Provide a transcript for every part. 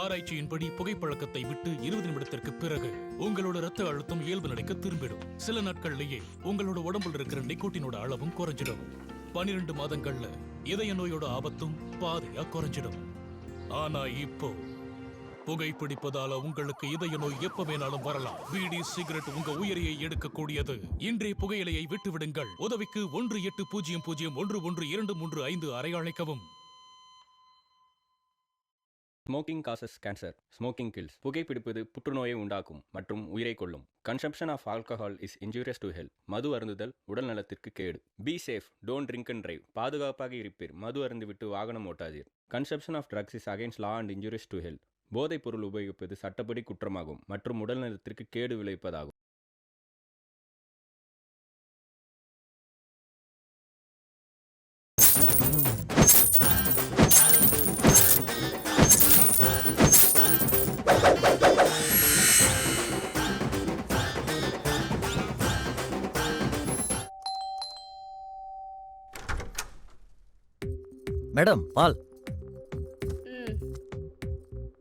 ஆராய்ச்சியின்படி புகைப்பழக்கத்தை விட்டு 20 நிமிடத்திற்கு பிறகு உங்களோட ரத்த அழுத்தம் இயல்பு நிலைக்கு திரும்பிடும். சில நாட்கள்லயே உங்களோட உடம்புல இருக்கிற நிக்கோட்டினோட அளவும் குறைஞ்சிடும். 12 மாதங்கள்ல இதய நோயோட ஆபத்தும் பாதியா குறைஞ்சிடும். ஆனா இப்போ புகைப்பிடிப்பதால உங்களுக்கு இதய நோய் எப்ப வேணாலும் வரலாம். பீடி சிகரெட் உங்க உயிரையை எடுக்கக்கூடியது. இன்றைய புகையிலையை விட்டுவிடுங்கள். உதவிக்கு 18001123 அழைக்கவும். Smoking causes cancer, smoking kills. புகைப்பிடிப்பது புற்றுநோயை உண்டாக்கும் மற்றும் உயிரை கொல்லும். Consumption of alcohol is injurious to health. மது அருந்துதல் உடல் நலத்திற்கு கேடு. Be safe, don't drink and drive. பாதுகாப்பாக இருப்பீர், மது அருந்துவிட்டு வாகனம் ஓட்டாதீர். Consumption of drugs is against law and injurious to health. போதைப் பொருள் உபயோகிப்பது சட்டப்படி குற்றமாகும் மற்றும் உடல் நலத்திற்கு கேடு விளைவிப்பதாகும். மேடம் பால்.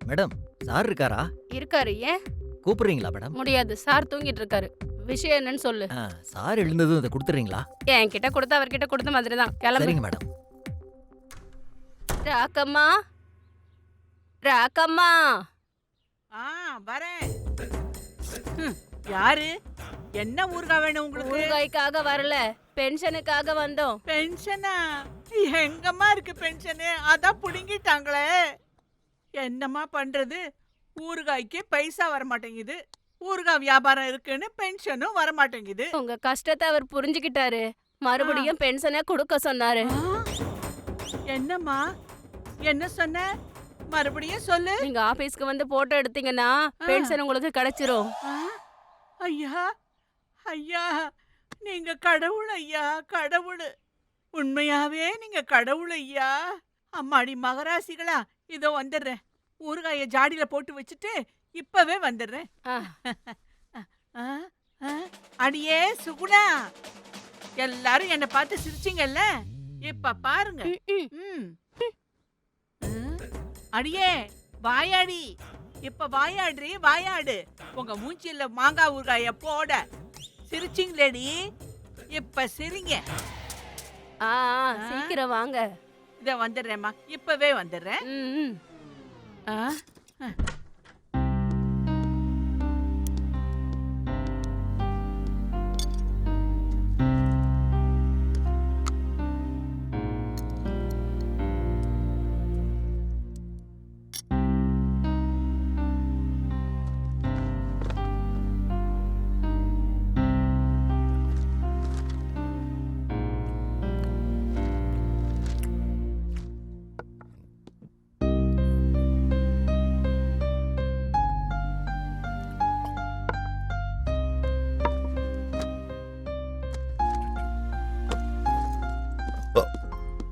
மேடம் சார் இருக்காரா? இருக்காரு. ஏன் கூப்பிடுறீங்களா மேடம்? முடியாது, சார் தூங்கிட்டு இருக்காரு. விஷயம் என்னன்னு சொல்லு. சார் எழுந்ததும் இதை கொடுத்துறீங்களா? என்கிட்ட கொடுத்தா அவர்கிட்ட கொடுத்த மாதிரி தான். சரிங்க மேடம். ராக்கம்மா, ராக்கம்மா. வரேன். யாரு? என்ன ஊறுகாய் வேணும் உங்களுக்கு? ஊறுகாய்க்காக வரல, பென்ஷனுக்காக வந்தோம். பென்ஷனா? எங்கம்மா இருக்கு பென்ஷனு? அதான் புடுங்கிட்டாங்களே. என்னம்மா பண்றது? ஊறுகாய்க்கு பைசா வர மாட்டேங்குது. ஊறுகாய் வியாபாரம் இருக்குன்னு பென்ஷனும் வர மாட்டேங்குது. உங்க கஷ்டத்தை அவர் புரிஞ்சுக்கிட்டாரு. மறுபடியும் பென்ஷனை கொடுக்க சொன்னாரு. என்னம்மா என்ன சொன்ன? மறுபடியும் சொல்லு. நீங்க ஆபீஸ்க்கு வந்து போட்டோ எடுத்தீங்கன்னா பென்ஷன் உங்களுக்கு கிடைச்சிரும். ஐயா ஐயா, நீங்க கடவுள் ஐயா, கடவுள். உண்மையாவே நீங்க கடவுள் ஐயா. அம்மாடி மகராசிகளா, இதோ வந்துடுறேன். ஊறுகாய ஜாடியில போட்டு வச்சுட்டு இப்பவே வந்துடுறேன். அடியே சுகுணா, எல்லாரும் என்ன பார்த்து சிரிச்சிங்கல்ல, இப்ப பாருங்க. அடியே வாயாடி, இப்ப வாயாடுறி, வாயாடு. உங்க மூச்சில மாங்காய் ஊறுகாய போட சிரிச்சிங்களேடி, இப்ப சிரிங்க. சீக்கிரம் வாங்க. இத வந்துடுறேம்மா, இப்பவே வந்துடுறேன்.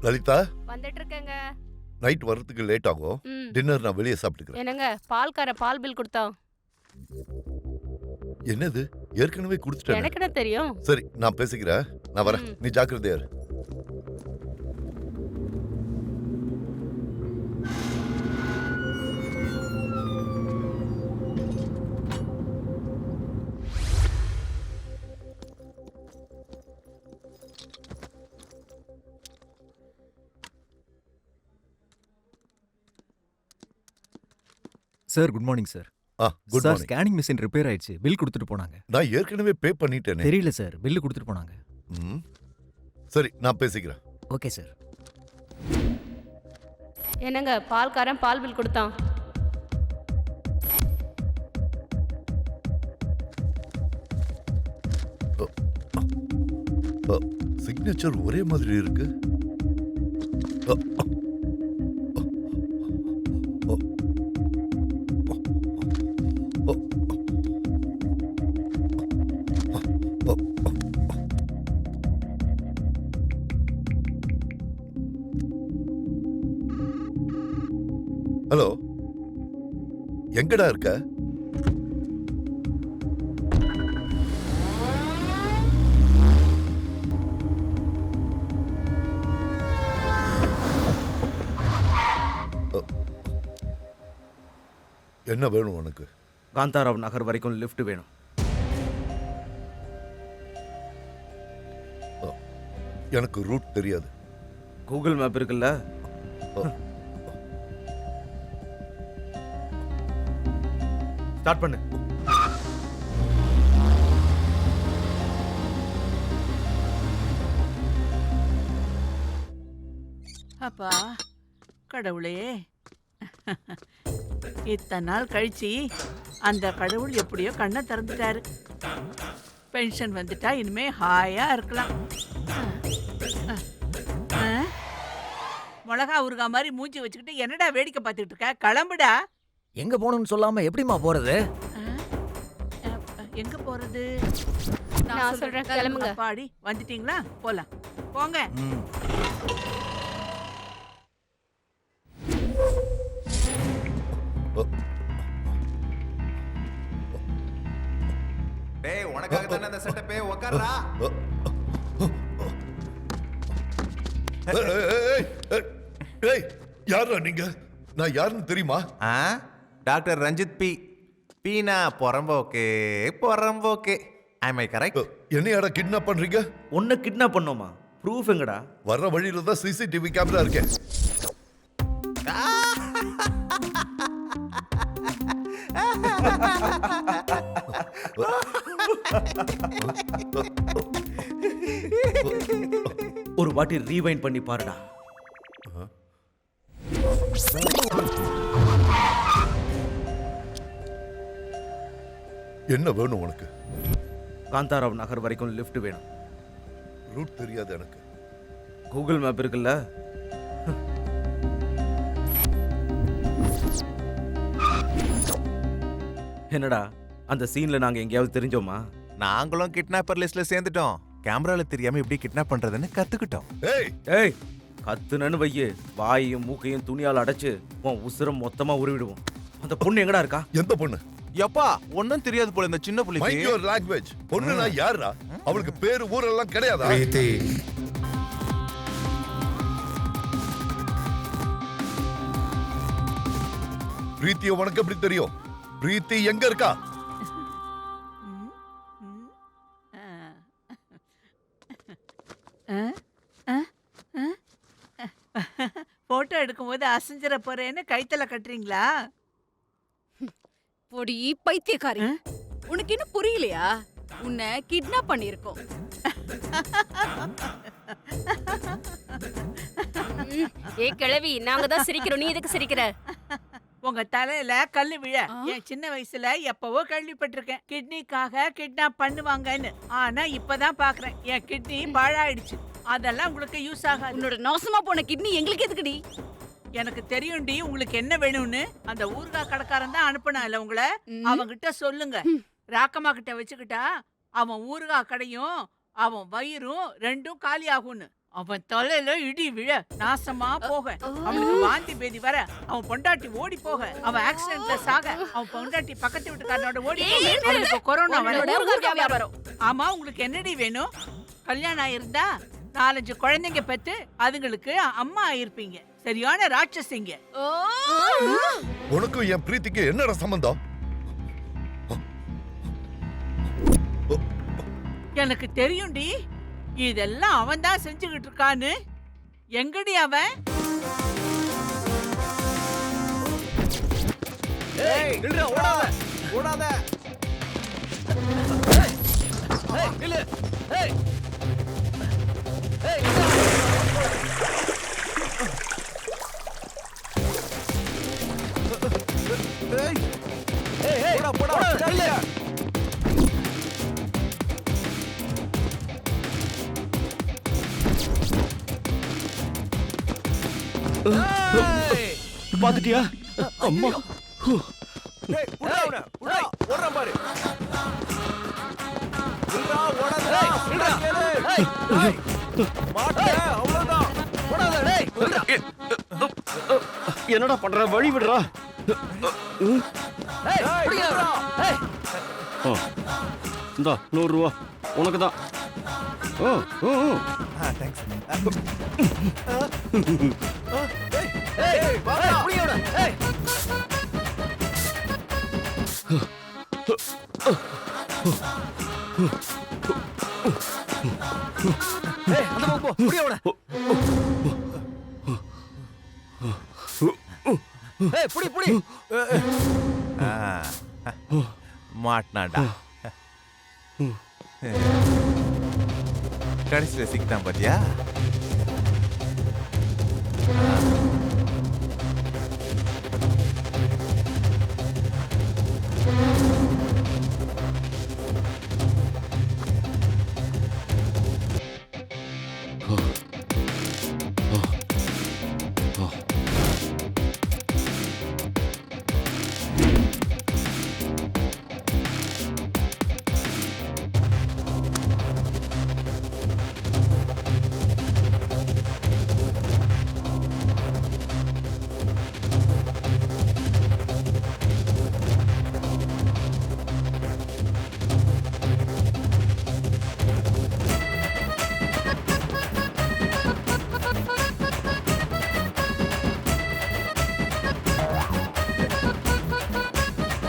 லலிதா, வந்துட்டு இருக்கேங்க. நைட் வரதுக்கு லேட் ஆகும். டின்னர் நான் வெளியே சாப்பிட்டுக்கிறேன். என்னங்க, பால்கார பால் பில் கொடுத்தான். என்னது, ஏற்கனவே கொடுத்துட்டேன். எனக்கு என்ன தெரியும்? சரி, நான் பேசிக்கிறேன். நான் வரேன், நீ ஜாக்கிரதையா இரு. Sir good morning sir. Good sir morning. Scanning machine repair ஆயிடுச்சு. பில் கொடுத்துட்டு போனாங்க. நான் ஏற்கனவே பே பண்ணிட்டேனே. தெரியல சார், பில் கொடுத்துட்டு போனாங்க. சரி, நான் பேசிக்கிறேன். Okay sir. என்னங்க, பால்காரன் பால் பில் கொடுத்தான். சிக்னேச்சர் ஒரே மாதிரி இருக்கு. ஹலோ, எங்கடா இருக்க? என்ன வேணும் உனக்கு? காந்தாராவ் நகர் வரைக்கும் லிஃப்ட் வேணும். எனக்கு ரூட் தெரியாது. கூகுள் மேப் இருக்குல்ல? ஸ்டார்ட் பண்ணு. அப்பா கடவுளே, இத்தனை நாள் கழிச்சு அந்த கடவுள் எப்படியோ கண்ணை திறந்துட்டாரு. பென்ஷன் வந்துட்டா இனிமே ஹாயா இருக்கலாம். மிளகா ஊறுகா மாதிரி மூஞ்சி வச்சுக்கிட்டு என்னடா வேடிக்கை பார்த்துக்கிட்டு இருக்க? கிளம்புடா. எங்க போகணும்னு சொல்லாம எப்படிம்மா போறது? எங்க போறது? நான் சொல்றேன், கிளம்புங்க. பாடி வந்துட்டீங்களா? போலாம், போங்க. டேய், உனக்காக தானே அந்த செட்டப்பே. உட்கார்றா. யாரா நீங்க? நான் யாருன்னு தெரியுமா? Doctor Ranjith P. பீனா பொறம்போக்கு பொறம்போக்கு. I my correct? என்னையாடா கிட்னாப் பண்றீங்க? உன்னை கிட்னாப் பண்ணோமா? ப்ரூஃப் எங்கடா? வர்ற வழியில தான் சிசிடிவி கேமரா இருக்கேன். ஒரு வாட்டி ரீவைண்ட் பண்ணி பாருடா. என்ன வேணும் உனக்கு? காந்தாராவ் நகர் வரைக்கும் லிஃப்ட் வேணும். ரூட் தெரியாது எனக்கு. கூகுள் மேப் இருக்குல்ல? என்னடா அந்த சீன்ல நாங்க எங்கேயாவது தெரிஞ்சோமா? நாங்களும் கிட்னாப்பர் லிஸ்ட்ல சேர்ந்துட்டோம். கேமரால தெரியாம எப்படி கிட்னாப் பண்றதுன்னு கத்துக்கிட்டோம். ஏய், கத்துனன்னு வையே, வாயையும் மூக்கையும் துணியால் அடைச்சு உன் உசுரம் மொத்தமா உருவிடுவோம். அந்த பொண்ணு எங்கடா இருக்கா? எந்த பொண்ணு? எப்பா ஒன்னும் தெரியாது போல இந்த சின்ன புள்ளிக்கு. Mind your language. பொண்ணுனா யாரா? அவளுக்கு பேரு ஊரெல்லாம் கிடையாதா? பிரீத்தி உனக்கு எப்படி தெரியும்? பிரீத்தி எங்க இருக்கா? போட்டோ எடுக்கும்போது அசைஞ்சிட போறேன்னு கைத்தல கட்டுறீங்களா? பொடி பைத்தியக்காரி, உனக்கு இன்னும் புரியலையா? உன்னை கிட்னாப் பண்ணிருக்கோம். ஏ கிழவி, நாங்க தான் சிரிக்கிறோம், நீ எதுக்கு சிரிக்கிற? உங்க தலையில கல்லு விழ. என் சின்ன வயசுல எப்பவோ கேள்விப்பட்டிருக்கேன் கிட்னிக்காக கிட்னாப் பண்ணுவாங்கன்னு. ஆனா இப்பதான் பாக்குறேன் என் கிட்னி பாழாயிடுச்சு. அதெல்லாம் உங்களுக்கு யூஸ் ஆகாது. உன்னோட நாசமா போன கிட்னி எங்களுக்கு எதுக்குடி? எனக்கு தெரியும்டி உங்களுக்கு என்ன வேணும்னு. அந்த ஊர்கா கடைக்காரன் தான் அனுப்புனா இல்ல உங்களை. அவங்கிட்ட சொல்லுங்க. ராக்கம்மா கிட்ட வச்சுக்கிட்டா அவன் ஊர்கா கடையும் அவன் வயிறும் ரெண்டும் காலி ஆகும்னு. அவன் தலையில இடி விழ, நாசமா போக, அவனுக்கு வாந்தி பேதி வர, அவன் பொண்டாட்டி ஓடி போக, அவன் ஆக்சிடென்ட்ல சாக, அவன் பொண்டாட்டி பக்கத்து வீட்டுக்காரனோட ஓடி போக, அவனுக்கு கொரோனா வர. ஆமா, உங்களுக்கு என்னடி வேணும்? கல்யாணம் ஆயிருந்தா 4-5 குழந்தைங்க பெத்து அதுங்களுக்கு அம்மா ஆயிருப்பீங்க. சரியான ராட்சசிங்க. உனக்கும் என் பிரீத்திக்கு என்னடா சம்பந்தம்? எனக்கு தெரியும்டி, இதெல்லாம் அவன் தான் செஞ்சுக்கிட்டு இருக்கான்னு. எங்கடி அவன்? பாத்துட்டியா? அம்மா என்னடா பண்ற? வழி விடுறா. இந்தா 100 ரூபா உனக்கு தான். ஏய் புடி புடி. மாட்டினாடா. கடைசியில சிக்கிட்டான் பாத்தியா?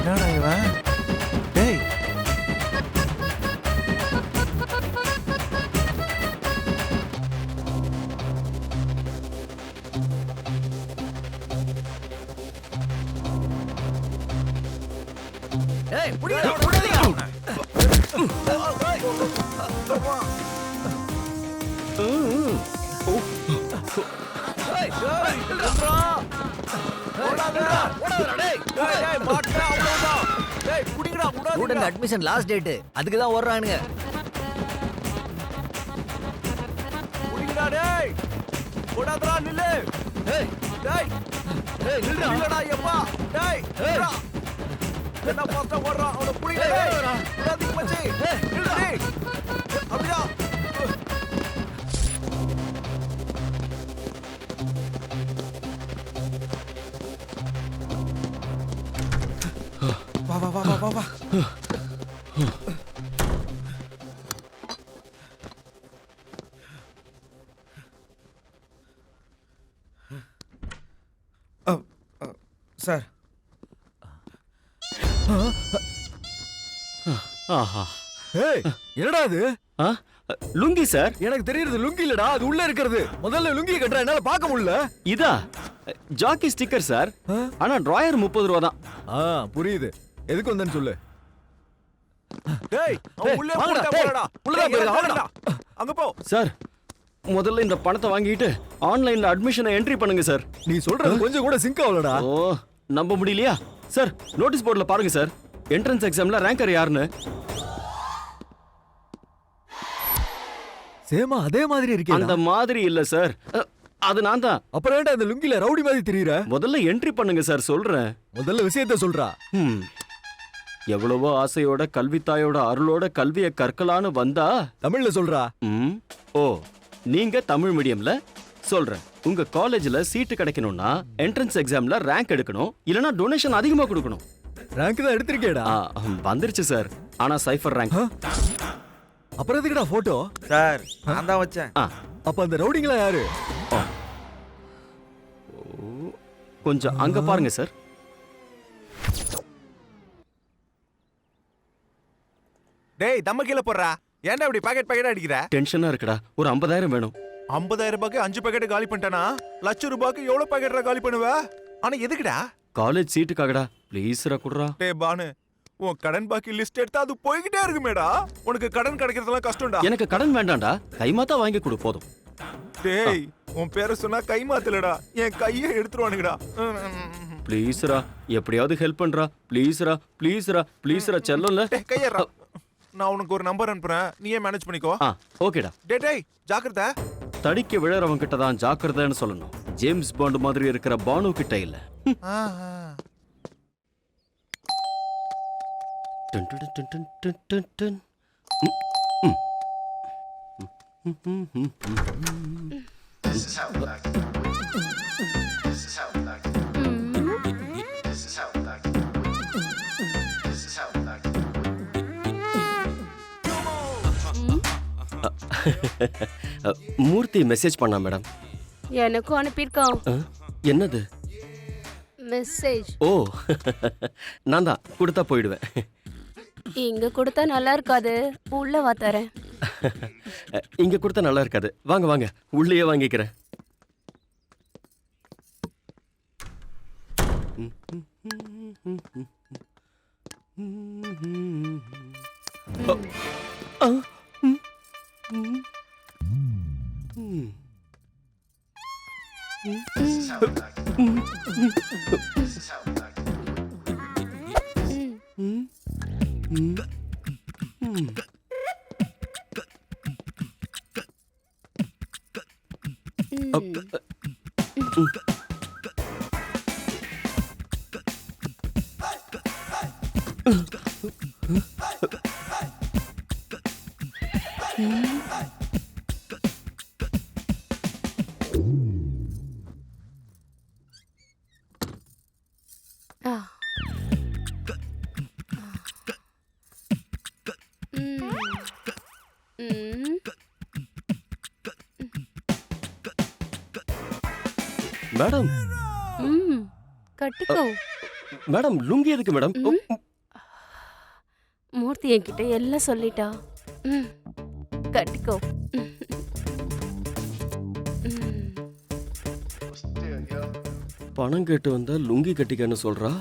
என்னடா இவன்? டேய் ஏய் புடிடா புடிடா. ஏய் ஏய் நில்றா. ஓடாதடா ஓடாதடா டேய். டேய் மாட்டடா அவ்வளவுதான். டேய் புடிங்கடா ஸ்டூடண்ட் விடாதீங்கடா. Admission last date. அதுக்கு தான் ஓடுறானுங்க. புடிங்கடா டேய். ஓடாதடா நில்லு. ஏய் டேய் ஏய் நில்றா. நில்லுடா எப்பா. டேய் ஏய். நில்றா. என்ன பாஸ்டா ஓடுறான் அவன புடிங்க டேய். விடாதீங்க மச்சி. நில்லுடா டேய். அப்படியா? வா வா வா வா வா வா. சார் ஆஹா ஏய் என்னடா இது? ஆ லுங்கி சார். எனக்கு தெரியுது லுங்கி இல்லடா, அது உள்ள இருக்கிறது. முதல்ல லுங்கி கட்டற என்னால பார்க்க முடியல. இதா ஜாக்கி ஸ்டிக்கர் சார். ஆ? ஆனா டிராயர் 30 ரூபா தான். புரியுது. எதுக்கு வந்தேன்னு சொல்லு. டேய் அவன் உள்ளே வாங்கடா, போடா டேய். போடா. உள்ளதான் போயிரு, வாங்கடா. அங்க போ. சார் முதல்ல இந்த பணத்தை வாங்கிட்டு ஆன்லைன்ல அட்மிஷனை என்ட்ரி பண்ணுங்க சார். நீ சொல்றது கொஞ்சம் கூட சிங்க் ஆகலடா. ஓ நம்ப முடியலையா சார்? நோட்டீஸ் போர்டுல பாருங்க சார். என்ட்ரன்ஸ் எக்ஸாம்ல ரேங்கர் யாருன்னு. சேமா அதே மாதிரி இருக்கே. அந்த மாதிரி இல்ல சார். அது நான் தான். அப்புறம் ஏன்டா இந்த லுங்கில ரவுடி மாதிரி தெரியுற? முதல்ல என்ட்ரி பண்ணுங்க சார் சொல்றேன். முதல்ல விஷயத்தை சொல்றா. எவ்வளவோ ஆசையோட கல்வித்தாயோட அருளோட கல்வியை கற்கலான்னு வந்தா தமிழ்ல சொல்றா. ஓ நீங்க தமிழ் மீடியம்ல சொல்றேன். உங்க காலேஜ்ல சீட்டு கிடைக்கணும்னா என்ட்ரன்ஸ் எக்ஸாம்ல ரேங்க் எடுக்கணும், இல்லனா டொனேஷன் அதிகமா கொடுக்கணும். ரேங்க் தான் எடுத்திருக்கேடா. வந்துருச்சு சார். ஆனா சைஃபர் ரேங்க். அப்புறம் எதுக்குடா போட்டோ? சார் நான் தான் வச்சேன். அப்ப அந்த ரவுடிங்களா யாரு? கொஞ்சம் அங்க பாருங்க சார். டேய் தம்ம கீழ போடுறா. ஏன்டா இப்படி பாக்கெட் பாக்கெட் அடிக்கிற? டென்ஷனா இருக்குடா. ஒரு 50,000 வேணும். 50,000 ரூபாய்க்கு 5 பாக்கெட் காலி பண்ணிட்டானா? லட்சம் ரூபாய்க்கு எவ்வளவு பாக்கெட்ரா காலி பண்ணுவ? ஆனா எதுக்குடா? காலேஜ் சீட்டுக்காகடா. ப்ளீஸ்ரா குடுறா. டேய் பானு, உன் கடன் பாக்கி லிஸ்ட் எடுத்தா அது போய்கிட்டே இருக்குமேடா. உனக்கு கடன் கிடைக்கிறதெல்லாம் கஷ்டம்டா. எனக்கு கடன் வேண்டாம்டா. கைமாத்தா வாங்கி கொடு போதும். டேய் உன் பேரை சொன்னா கை மாத்தலடா. என் கையை எடுத்துருவானுங்கடா. ப்ளீஸ்ரா எப்படியாவது ஹெல்ப் பண்றா. ப்ளீஸ்ரா ப்ளீஸ்ரா ப்ளீஸ்ரா செல்லல. டேய் கையறா. நான் உனக்கு ஒரு நம்பர் அனுப்புறேன். நீயே மேனேஜ் பண்ணிக்கோ. ஓகேடா. டேய் ஜாக்கிரதை. தடிக்க விழறவன் கிட்ட தான் ஜாக்கிரதைன்னு சொல்லணும். ஜேம்ஸ் பாண்ட் மாதிரி இருக்கிற பானு கிட்ட இல்ல. டன் டன் டன் டன் டன் டன் டன். மூர்த்தி மெசேஜ் பண்ணா மேடம். எனக்கும் அனுப்பியிருக்கான் என்னது மெசேஜ். ஓ நான் தான் கொடுத்தா போயிடுவேன். இங்க கொடுத்தா நல்லா இருக்காது, உள்ள வா தரேன். இங்க கொடுத்தா நல்லா இருக்காது. வாங்க வாங்க, உள்ளேயே வாங்கிக்கிறேன். மேடம் கட்டிக்கோ. மேடம் லுங்கி எதுக்கு மேடம்? மூர்த்தி என்கிட்ட எல்லாம் சொல்லிட்டா. கட்டிக்கோ. பணம் கேட்டு வந்தா லுங்கி கட்டிக்கன்னு சொல்றா.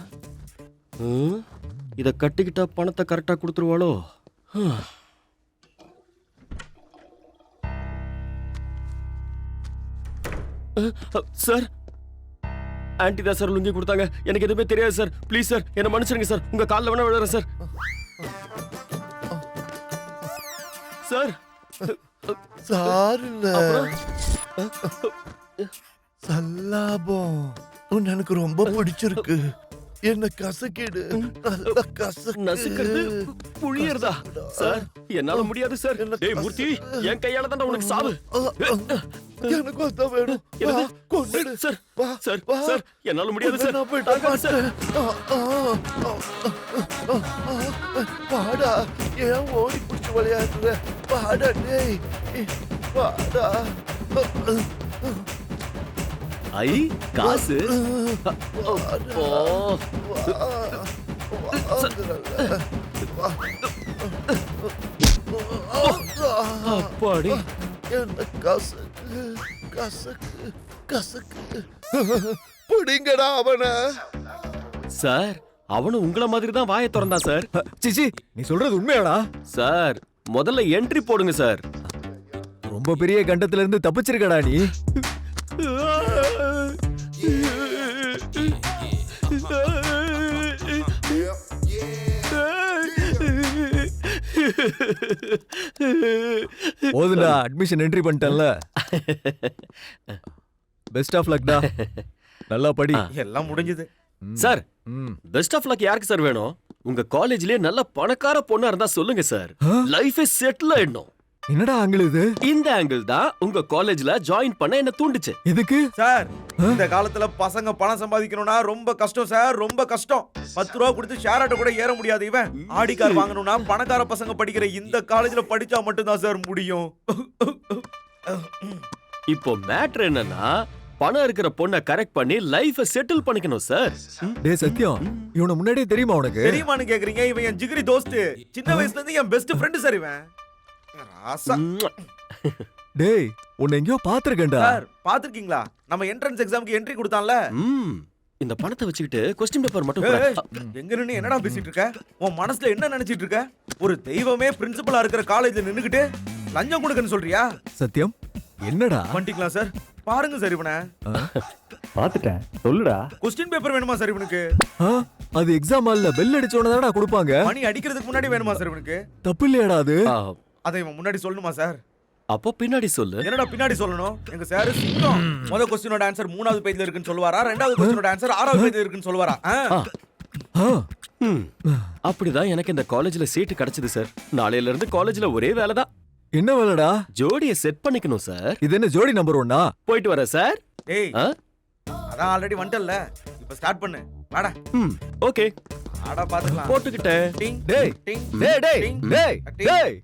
இத கட்டிக்கிட்டா பணத்தை கரெக்டா கொடுத்துருவாளோ? சார், ஆன்ட்டி தான் சார் லுங்கி கொடுத்தாங்க. எனக்கு எதுவுமே தெரியாது சார். ப்ளீஸ் சார், என்ன மன்னிச்சிருங்க சார். உங்க காலில் வேணா விழுறேன் சார். சார் சார் இல்ல சல்லாபம். உன்னை எனக்கு ரொம்ப பிடிச்சிருக்கு. என்ன கசக்கிடு. நல்லா கசக்கு. நசுக்கிறது புழியறதா? சார் என்னால முடியாது சார். டேய் மூர்த்தி, என் கையால தான் உனக்கு சாவு. எனக்கு அதான் வேணும். கொன்னுடு சார். வா சார் வா. சார் என்னால முடியாது சார். நான் போயிட்டு மாட்டேன். பாடா, ஏன் ஓடி பிடிச்சி விளையாடுற? பாடா டேய், பாடா. ஐ காசு. அப்பாடி, என்ன கசக்கு கசக்கு கசக்கு. பிடிங்கடா அவன. சார் அவனும் உங்கள மாதிரி தான் வாயை திறந்தான் சார். சிச்சி, நீ சொல்றது உண்மையாடா? சார் முதல்ல என்ட்ரி போடுங்க சார். ரொம்ப பெரிய கண்டத்துல இருந்து தப்பிச்சிருக்கடா நீ. போதுடா, அட்மிஷன் என்ட்ரி பண்ணிட்டேன்ல. பெஸ்ட் ஆஃப் லக்டா. நல்லா படி. எல்லாம் முடிஞ்சது. சார் பெஸ்ட் ஆஃப் லக் யாருக்கு சார் வேணும்? உங்க காலேஜ்லயே நல்ல பணக்கார பொண்ணா இருந்தா சொல்லுங்க சார். லைஃபே செட்டில் ஆயிடும். என்னடா ஆங்கிள் இது? இந்த ஆங்கிள் தான் உங்க காலேஜ்ல ஜாயின் பண்ண என்ன தூண்டுச்சு. எதுக்கு சார்? இந்த காலத்துல பசங்க பணம் சம்பாதிக்கணும்னா ரொம்ப கஷ்டம் சார், ரொம்ப கஷ்டம். 10 ரூபா கொடுத்து ஷேர் ஆட்டோ கூட ஏற முடியாது. இவன் ஆடி கார் வாங்கணும்னா பணக்கார பசங்க படிக்கிற இந்த காலேஜ்ல படிச்சா மட்டும்தான் சார் முடியும். இப்போ மேட்டர் என்னன்னா, பணம் இருக்கிற பொண்ணை கரெக்ட் பண்ணி லைஃபை செட்டில் பண்ணிக்கணும் சார். டேய் சத்யம், இவனை முன்னாடியே தெரியுமா உனக்கு? தெரியுமான்னு கேக்குறீங்க? இவன் என் ஜிகிரி தோஸ்து. சின்ன வயசுல இருந்து என் பெஸ்ட் ஃப்ரெண்ட் சார் இவன். ராசா. டேய், உன்னை எங்கேயோ பாத்துர்க்கேன்டா. சார் பாத்துருக்கீங்களா? நம்ம என்ட்ரன்ஸ் எக்ஸாம்க்கு என்ட்ரி கொடுத்தான்ல. இந்த பணத்தை வச்சுக்கிட்டு கொஸ்டின் பேப்பர் மட்டும் எங்க நின்னு என்னடா பேசிட்டு இருக்க? உன் மனசுல என்ன நினைச்சிட்டு இருக்க? ஒரு தெய்வமே பிரின்சிபலா இருக்கிற காலேஜ்ல நின்னுக்கிட்டு லஞ்சம் கொடுக்கன்னு சொல்றியா? சத்யம், என்னடா பண்ணிக்கலாம் சார். பாருங்க சார் இவனை. பாத்துட்டேன், சொல்லுடா. கொஸ்டின் பேப்பர் வேணுமா சார் இவனுக்கு? அது எக்ஸாம் ஹால்ல பெல் அடிச்சோனதாடா கொடுப்பாங்க. மணி அடிக்கிறதுக்கு முன்னாடி வேணுமா சார் இவனுக்கு? தப்பு இல்லையாடா அது? அதை இவன் முன்னாடி சொல்லணுமா சார்? அப்போ பின்னாடி சொல்லு. என்னடா பின்னாடி சொல்லணும்? எங்க சார் சிங்கம். முதல் क्वेश्चनோட ஆன்சர் 3வது பேஜ்ல இருக்குன்னு சொல்லுவாரா? இரண்டாவது क्वेश्चनோட ஆன்சர் 6வது பேஜ்ல இருக்குன்னு சொல்லுவாரா? அப்படிதான் எனக்கு இந்த காலேஜ்ல சீட் கிடைச்சது சார். நாளையில இருந்து காலேஜ்ல ஒரே வேலை தான். என்ன வேலைடா? ஜோடியை செட் பண்ணிக்கணும் சார். இது என்ன ஜோடி நம்பர் 1? போயிட்டு வரேன் சார். டேய், அதான் ஆல்ரெடி வந்துட்டல்ல, இப்போ ஸ்டார்ட் பண்ணு. வாடா. ஓகே. ஆடா பாத்துக்கலாம். போட்டுக்கிட்டேன். டேய் டேய் டேய் டேய் டேய்.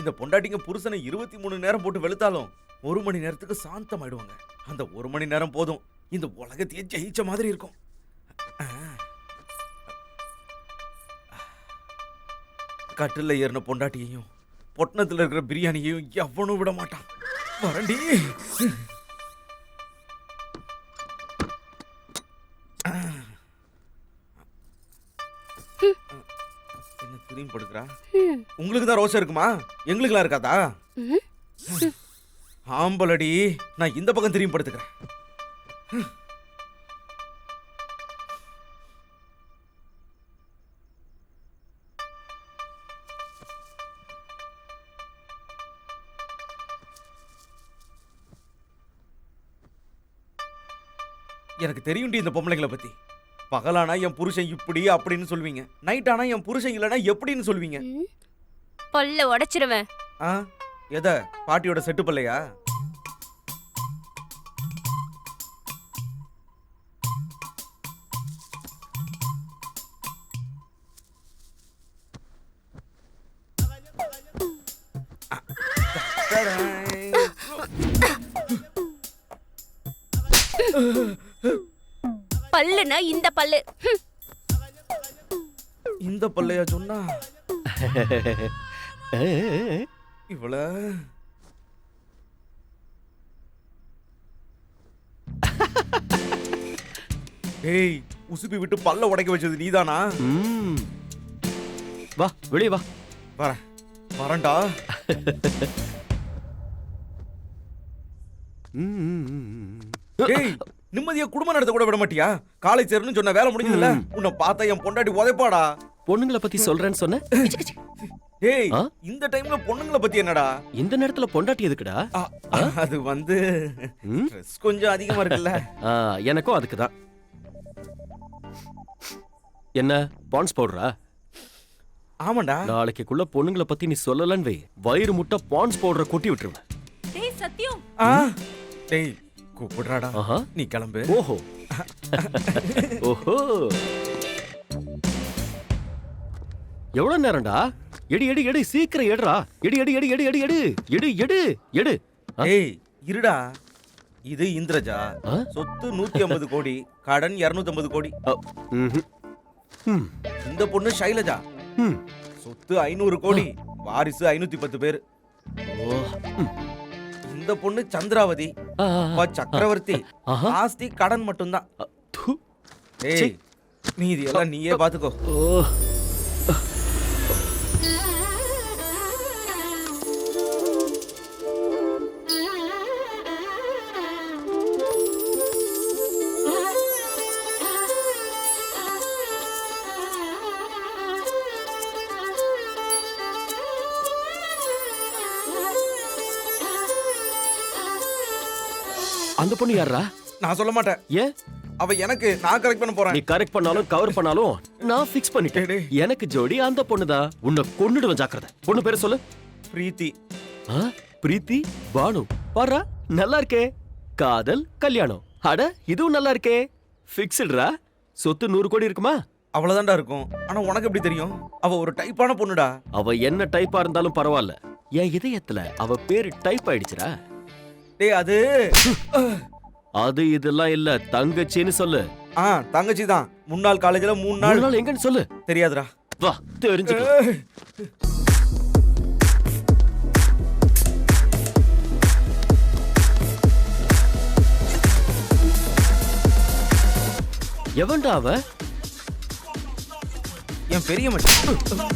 இந்த பொண்டாட்டிங்க புருஷனை 23 நேரம் போட்டு வெளுத்தாலும் 1 மணி நேரத்துக்கு சாந்தமாயிடுவாங்க. அந்த 1 மணி நேரம் போதும் இந்த உலகத்தையே ஜெயிச்ச மாதிரி இருக்கும். கட்டில ஏறின பொண்டாட்டியையும் பொட்டணத்துல இருக்கிற பிரியாணியையும் எவனும் விட மாட்டான். வரண்டி. என்ன திரும்பி படுக்கிறா? உங்களுக்கு தான் ரோசா இருக்குமா? எங்களுக்குலாம் இருக்காதா? ஆம்பலடி, நான் இந்த பக்கம் திரும்பி படுத்துக்கிறேன். எனக்கு தெரியும்டி இந்த பொம்பளைங்களை பத்தி. பகலானா என் புருஷன் இப்படி அப்படின்னு சொல்லுவீங்க, நைட் ஆனா என் புருஷன் இல்லைன்னா எப்படின்னு சொல்லுவீங்க. பல்ல உடைச்சிருவேன். ஆ, எத பாட்டியோட செட்டு பல்லையா? பல்லுனா இந்த பல்லு. இந்த பல்லையா சொன்னா? இவள ஏய், உசுப்பி விட்டு பல்ல உடைக்க வச்சது நீதானா? வா வெளியே வா. வரண்டா. ஏய், நிம்மதியா குடும்பம் நடத்த கூட விட மாட்டியா? காலை சேருன்னு சொன்ன வேலை முடிஞ்சதுல. உன்னை பார்த்தா என் பொண்டாட்டி உதைப்பாடா. பொண்ணுங்களை பத்தி சொல்றேன்னு சொன்ன. ஏய், இந்த டைம்ல பொண்ணுங்களை பத்தி என்னடா? இந்த நேரத்துல பொண்டாட்டி எதுக்குடா? அது வந்து ஸ்ட்ரெஸ் கொஞ்சம் அதிகமா இருக்குல்ல. எனக்கும் அதுக்கு தான். என்ன பான்ஸ் பவுடரா? ஆமாண்டா. நாளைக்குள்ள பொண்ணுங்களை பத்தி நீ சொல்லலன்னு வை, வயிறு முட்டை பான்ஸ் பவுடரை கொட்டி விட்டுருவேன். டேய் சத்யம். டேய் கூப்பிடுறாடா. நீ கிளம்பு. ஓஹோ ஓஹோ. எவ்வளவு நேரம்டா? எடி எடி எடி, சீக்கிரம் எடுறா. எடி எடி எடி எடி எடி எடு எடு எடு எடு. ஏய் இருடா. இது இந்திரஜா. சொத்து 150 கோடி, கடன் 250 கோடி. இந்த பொண்ணு ஷைலஜா. சொத்து 500 கோடி, வாரிசு 510 பேர். இந்த பொண்ணு சந்திராவதி, சக்கரவர்த்தி. ஆஸ்தி கடன் மட்டும்தான். ஏய், மீதி எல்லாம் நீயே பாத்துக்கோ. அந்த பொண்ணு யாரா? நான் சொல்ல மாட்டேன். ஏன்? அவ எனக்கு, நான் கரெக்ட் பண்ண போறேன். நீ கரெக்ட் பண்ணாலும் கவர் பண்ணாலும் நான் ஃபிக்ஸ் பண்ணிட்டேன். எனக்கு ஜோடி அந்த பொண்ணுதான். உன்னை கொன்னுடுவேன், ஜாக்கிரதை. பொண்ணு பேரை சொல்லு. பிரீத்தி. பிரீத்தி பானு. பாரா, நல்லா இருக்கே. காதல் கல்யாணம். அட, இதுவும் நல்லா இருக்கே. ஃபிக்ஸ்டுடா. சொத்து 100 கோடி இருக்குமா? அவ்வளவுதான்டா இருக்கும். ஆனா உனக்கு எப்படி தெரியும்? அவ ஒரு டைப்பான பொண்ணுடா. அவ என்ன டைப்பா இருந்தாலும் பரவாயில்ல, என் இதயத்துல அவ பேரு டைப் ஆயிடுச்சுடா. டேய், அது இதெல்லாம் இல்ல, தங்கச்சின்னு சொல்லு. தங்கச்சி தான். முன்னாள் காலேஜ்ல 3 நாள் எங்கன்னு சொல்லு. தெரியாதுடா. வா தெரிஞ்சுக்கலாம். எவன்டா அவ? என் பெரிய மச்சான்.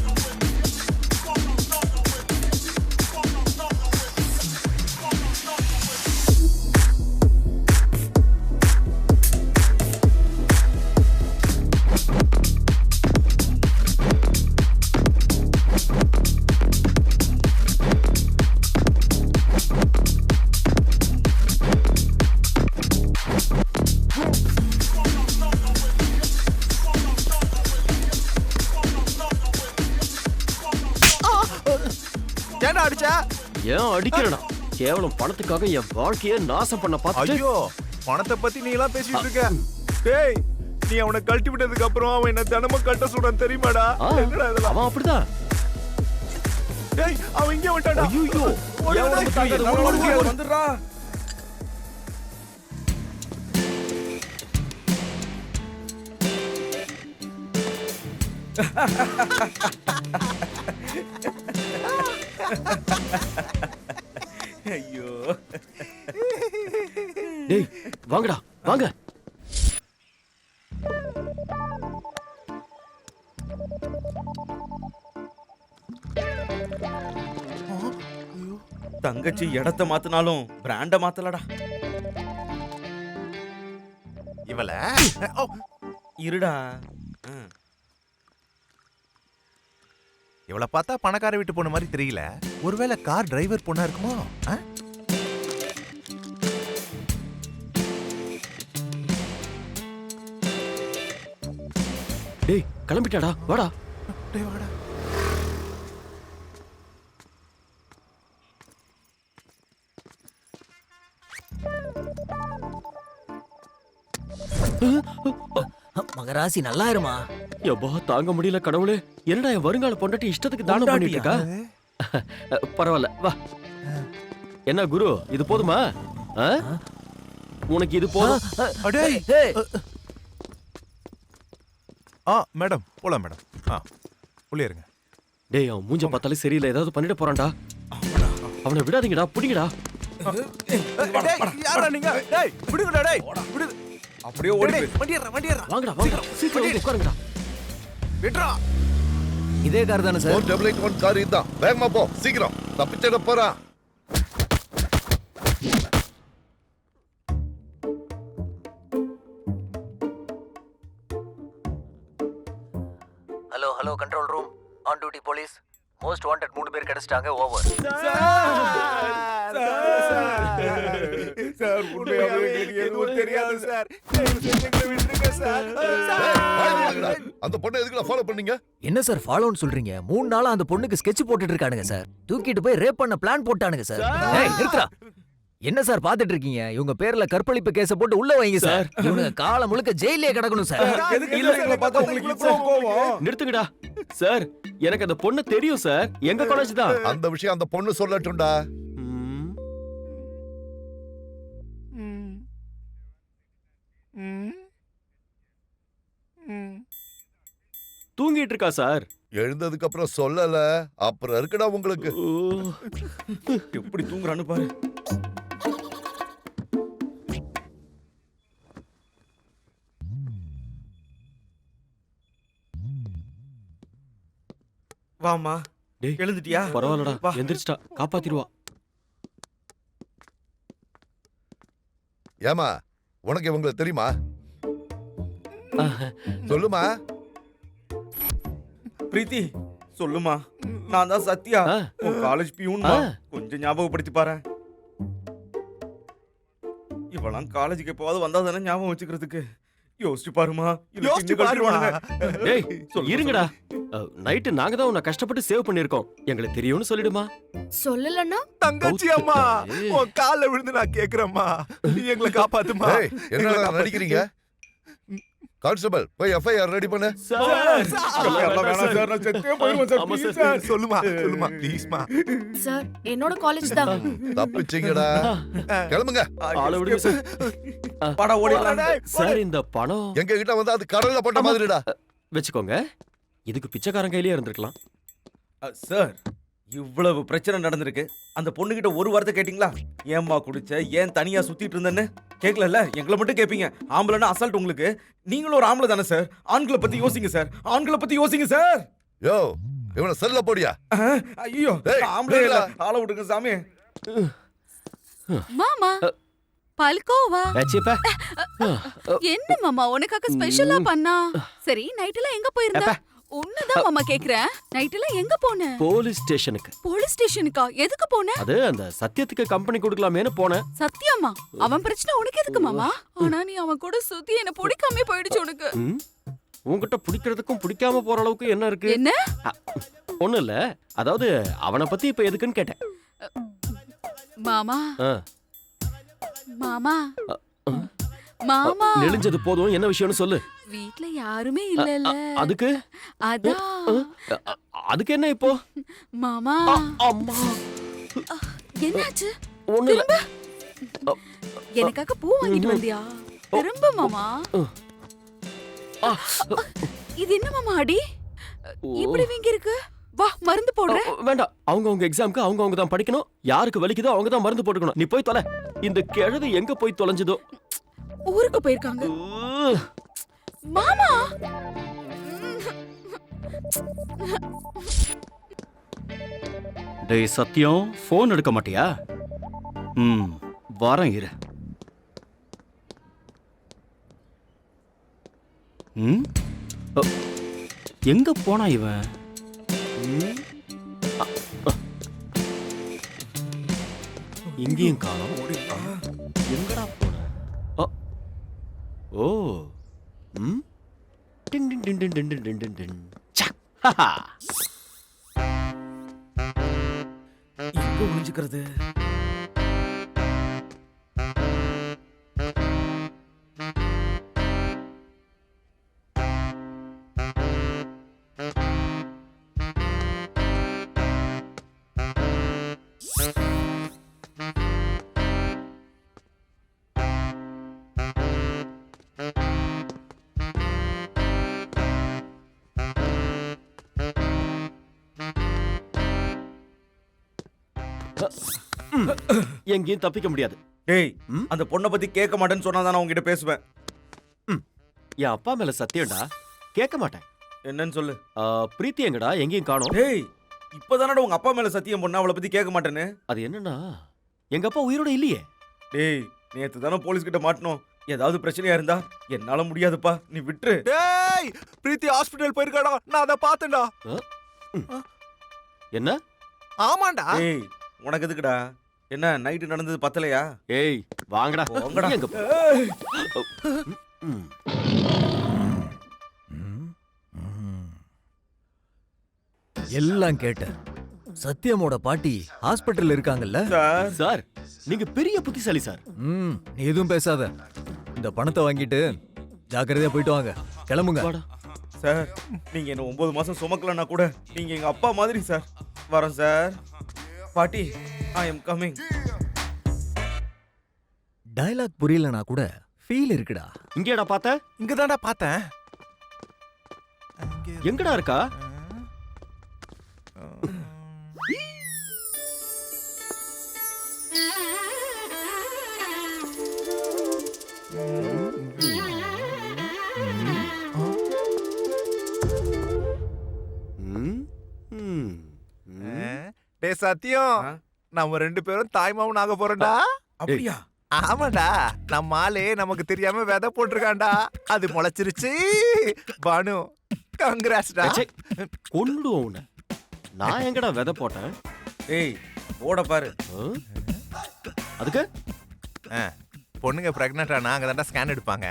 ஏன் அடிக்கிறடா? கேவலம் பணத்துக்காக என் வாழ்க்கையை நாசம் பண்ண பார்த்து. ஐயோ, பணத்தை பத்தி நீ எல்லாம் பேசிட்டு இருக்க. டேய், நீ அவனை கழட்டி விட்டதுக்கு அப்புறம் அவன் என்ன தினமும் கட்ட சொல்றான் தெரியுமாடா? என்னடா இதெல்லாம்? அவன் அப்படிதான். டேய், அவன் இங்கே வந்துட்டாடா. ஐயோ, வந்துடுறா. ஐயோ டேய் வாங்கடா வாங்க. தங்கச்சி இடத்த மாத்தினாலும் பிராண்ட மாத்தலடா. இவள இருடா. இவளை பார்த்தா பணக்கார வீட்டு பொண்ணு மாதிரி தெரியல. ஒருவேளை கார் டிரைவர் பொண்ணா இருக்குமோ? டேய் கிளம்பிட்டாடா வாடா. டேய் வாடா. மகராசி நல்லா இருமா. எப்பா தாங்க முடியல கடவுளே. என்னடா என் வருங்கால பொண்டாட்டி இஷ்டத்துக்கு தானம் பண்ணிட்டு இருக்கா. பரவாயில்ல வா. என்ன குரு இது போதுமா? உனக்கு இது போதும். அடேய். மேடம் போலாம் மேடம். உள்ளே இருங்க. டேய் அவன் மூஞ்ச பார்த்தாலே சரியில்லை. ஏதாவது பண்ணிட போறான்டா. அவனை விடாதீங்கடா புடிங்கடா. யாரா நீங்க? டேய் விடுங்கடா டேய். விடு. அப்படியே ஓடி போய் வண்டியறா. வாங்கடா வாங்கடா சீக்கிரம் வந்து உட்காருங்கடா. விட்றா. இதே கார் தானே சார்? 481 கார் இதான். வேகமா போ சீக்கிரம். தப்பிச்சிட போறான். Hello hello control room. On duty police. Most wanted 3 பேர் கிடைச்சிட்டாங்க. ஓவர். சார் உண்மையாவே எதுவும் தெரியாது சார். எங்களை விட்டுருங்க சார். அந்த பொண்ணை எதுக்குடா ஃபாலோ பண்ணீங்க? என்ன சார் ஃபாலோன்னு சொல்றீங்க? 3 நாளா அந்த பொண்ணுக்கு ஸ்கெட்ச் போட்டுட்டு இருக்கானுங்க சார். தூக்கிட்டு போய் ரேப் பண்ண பிளான் போட்டானுங்க சார். ஏய் நிறுத்துடா. என்ன சார் பாத்துட்டு இருக்கீங்க? இவங்க பேர்ல கற்பழிப்பு கேஸ போட்டு உள்ள வைங்க சார். இவனுங்க காலம் முழுக்க ஜெயிலே கிடக்கணும் சார். எதுக்கு இல்லைங்களா பார்த்தா உங்களுக்கு இவ்வளவு கோவம்? நிறுத்துங்கடா. சார் எனக்கு அந்த பொண்ணு தெரியும் சார். எங்க காலேஜ் தான். அந்த விஷயம் அந்த பொண்ணு சொல்லட்டும்டா. தூங்கிட்டு இருக்கா சார். எழுந்ததுக்கு அப்புறம் சொல்லல. அப்புறம் இருக்குடா உங்களுக்கு. எப்படி தூங்குறான்னு பாரு. வாமா. டேய் எழுந்துட்டியா? பரவாயில்லடா. வா. எந்திரிச்சிட்டா. காப்பாத்திடுவா. ஏமா உனக்கு இவங்களை தெரியுமா? சொல்லுமா. பிரீத்தி சொல்லுமா. நான் தான் சத்யா. உன் காலேஜ் பியூன்மா. கொஞ்சம் ஞாபகப்படுத்தி பாரு. இவெல்லாம் காலேஜுக்கு எப்போவாது வந்தா தானே ஞாபகம் வச்சுக்கிறதுக்கு. யோசிச்சு பாருமா. யோசிச்சு பாருவானுங்க. டேய் இருங்கடா. நைட்டு நாங்க தான் உன்னை கஷ்டப்பட்டு சேவ் பண்ணிருக்கோம். எங்களுக்கு தெரியும்னு சொல்லிடுமா. சொல்லலன்னா தங்கச்சி அம்மா உன் கால்ல விழுந்து நான் கேக்குறேம்மா. நீ எங்களை காப்பாத்துமா. ஏய் என்னடா நடிக்கிறீங்க? கான்ஸ்டபிள் போய் எஃப்ஐஆர் ரெடி பண்ணு. சொல்லுமா சொல்லுமா ப்ளீஸ்மா. சார் என்னோட காலேஜ் தான். தப்பிச்சிங்கடா. கிளம்புங்க. ஆள விடுங்க சார். பட ஓடிடலாம். சார் இந்த பணம் எங்க கிட்ட வந்து அது கடல்ல போட்ட மாதிரிடா. வச்சுக்கோங்க. இதுக்கு பிச்சைக்காரன் கையிலேயே இருந்திருக்கலாம். சார் இவ்வளவு பிரச்சனை நடந்திருக்கு. அந்த பொண்ணுகிட்ட ஒரு வார்த்தை கேட்டீங்களா? ஏம்மா குடிச்ச, ஏன் தனியா சுத்திட்டு இருந்தேன்னு கேட்கல. எங்களை மட்டும் கேட்பீங்க. ஆம்பளைன்னா அசால்ட் உங்களுக்கு. நீங்களும் ஒரு ஆம்பளை தானே சார். ஆண்களை பத்தி யோசிங்க சார். ஆண்களை பத்தி யோசிங்க சார். யோ இவனை செல்ல போடியா. ஐயோ ஆம்பளை இல்ல. ஆள விடுங்க சாமி. மாமா பல்கோவா. ஏச்சிப்பா. என்ன மாமா உனக்காக ஸ்பெஷலா பண்ணா? சரி நைட்ல எங்க போயிருந்த? உன்னதான் மாமா கேக்குறேன். நைட்ல எங்க போன? போலீஸ் ஸ்டேஷனுக்கு. போலீஸ் ஸ்டேஷனுக்கா? எதுக்கு போன? அது அந்த சத்தியத்துக்கு கம்பெனி கொடுக்கலாமேன்னு போனேன். சத்தியமா? அவன் பிரச்சனை உனக்கு எதுக்கு மாமா? ஆனா நீ அவன் கூட சுத்தி என்ன பிடிக்காம போயிடுச்சு உனக்கு. உன்கிட்ட பிடிக்கிறதுக்கும் பிடிக்காம போற அளவுக்கு என்ன இருக்கு? என்ன? ஒண்ணும் இல்ல. அதாவது அவனை பத்தி இப்ப எதுக்குன்னு கேட்டேன். மாமா மாமா மாமா நெளிஞ்சது போதும். என்ன விஷயம்னு சொல்லு. வீட்ல யாருமே இல்லல. அதுக்கு அதுக்கு என்ன இப்போ? மாமா அம்மா என்னாச்சு? ஒண்ணு இல்ல. எனக்காக பூ வாங்கிட்டு வந்தியா? திரும்ப மாமா. இது என்ன மாமா அடி? இப்படி வீங்கி இருக்கு. வா மருந்து போடுறேன். வேண்டாம், அவங்க எக்ஸாம்க்கு அவங்க தான் படிக்கணும். யாருக்கு வலிக்குதோ அவங்க தான் மருந்து போட்டுக்கணும். நீ போய் தொலை. இந்த கிழவி எங்க போய் தொலைஞ்சதோ. ஊருக்கு போயிருக்காங்க. மாமா டேய் சத்தியம், ஃபோன் எடுக்க மாட்டியா? வரேன் இரு. எங்க போனா இவன்? இங்கேயும் காணோம். எங்கடா போன? ஓ டிங் டிங் டிங் டிங் டிங் டிங் டிங் டிங். ஹஹா. எங்க ஒளிஞ்சுக்கிறது? எங்கேயும் தப்பிக்க முடியாது. டேய், அந்த பொண்ணை பத்தி கேட்க மாட்டேன்னு சொன்னா தான் நான் உங்ககிட்ட பேசுவேன். என் அப்பா மேல சத்தியம்டா, கேட்க மாட்டேன். என்னன்னு சொல்லு. பிரீத்தி எங்கடா? எங்கேயும் காணோம். டேய், இப்பதானடா உங்க அப்பா மேல சத்தியம் பண்ண அவளை பத்தி கேட்க மாட்டேன்னு. அது என்னன்னா, எங்க அப்பா உயிரோட இல்லையே. டேய், நேத்து தானே போலீஸ் கிட்ட மாட்டணும். ஏதாவது பிரச்சனையா இருந்தா என்னால முடியாதுப்பா, நீ விட்டுரு. டேய், பிரீத்தி ஹாஸ்பிடல் போயிருக்காடா. நான் அத பார்த்தேன்டா. என்ன? ஆமாண்டா. டேய், உனக்கு எதுக்குடா? என்ன நைட்டு நடந்தது பத்தலையா? ஏய் வாங்கடா. போங்கடா. எங்க எல்லாம் கேட்டேன். சத்தியமோட பாட்டி ஹாஸ்பிட்டல்ல இருக்காங்கல்ல சார்? நீங்க பெரிய புத்திசாலி சார். நீ எதுவும் பேசாத. இந்த பணத்தை வாங்கிட்டு ஜாக்கிரதையா போயிட்டு வாங்க. கிளம்புங்க சார். நீங்க என்ன 9 மாசம் சுமக்கலன்னா கூட நீங்க எங்க அப்பா மாதிரி சார். வரேன் சார். பாட்டி, ஐ எம் கமிங். டயலாக் புரியலனா கூட ஃபீல் இருக்குடா. இங்கேடா பார்த்த? இங்கதான்டா பார்த்தேன். எங்கடா இருக்கா? டேய் சத்தியம், நம்ம 2 பேரும் தாய்மாமன் ஆக போறோம்டா. அப்படியா? ஆமாடா. நம்ம ஆளே நமக்கு தெரியாம விதை போட்டிருக்கான்டா. அது முளைச்சிருச்சு. பானு, கங்க்ராட்ஸ்டா. கொன்னுடுவோம் உன்னை. நான் எங்கடா விதை போட்டேன்? ஏய், ஓட பாரு. அதுக்கு பொண்ணுங்க பிரெக்னன்ட் ஆனா அங்க தான் ஸ்கேன் எடுப்பாங்க.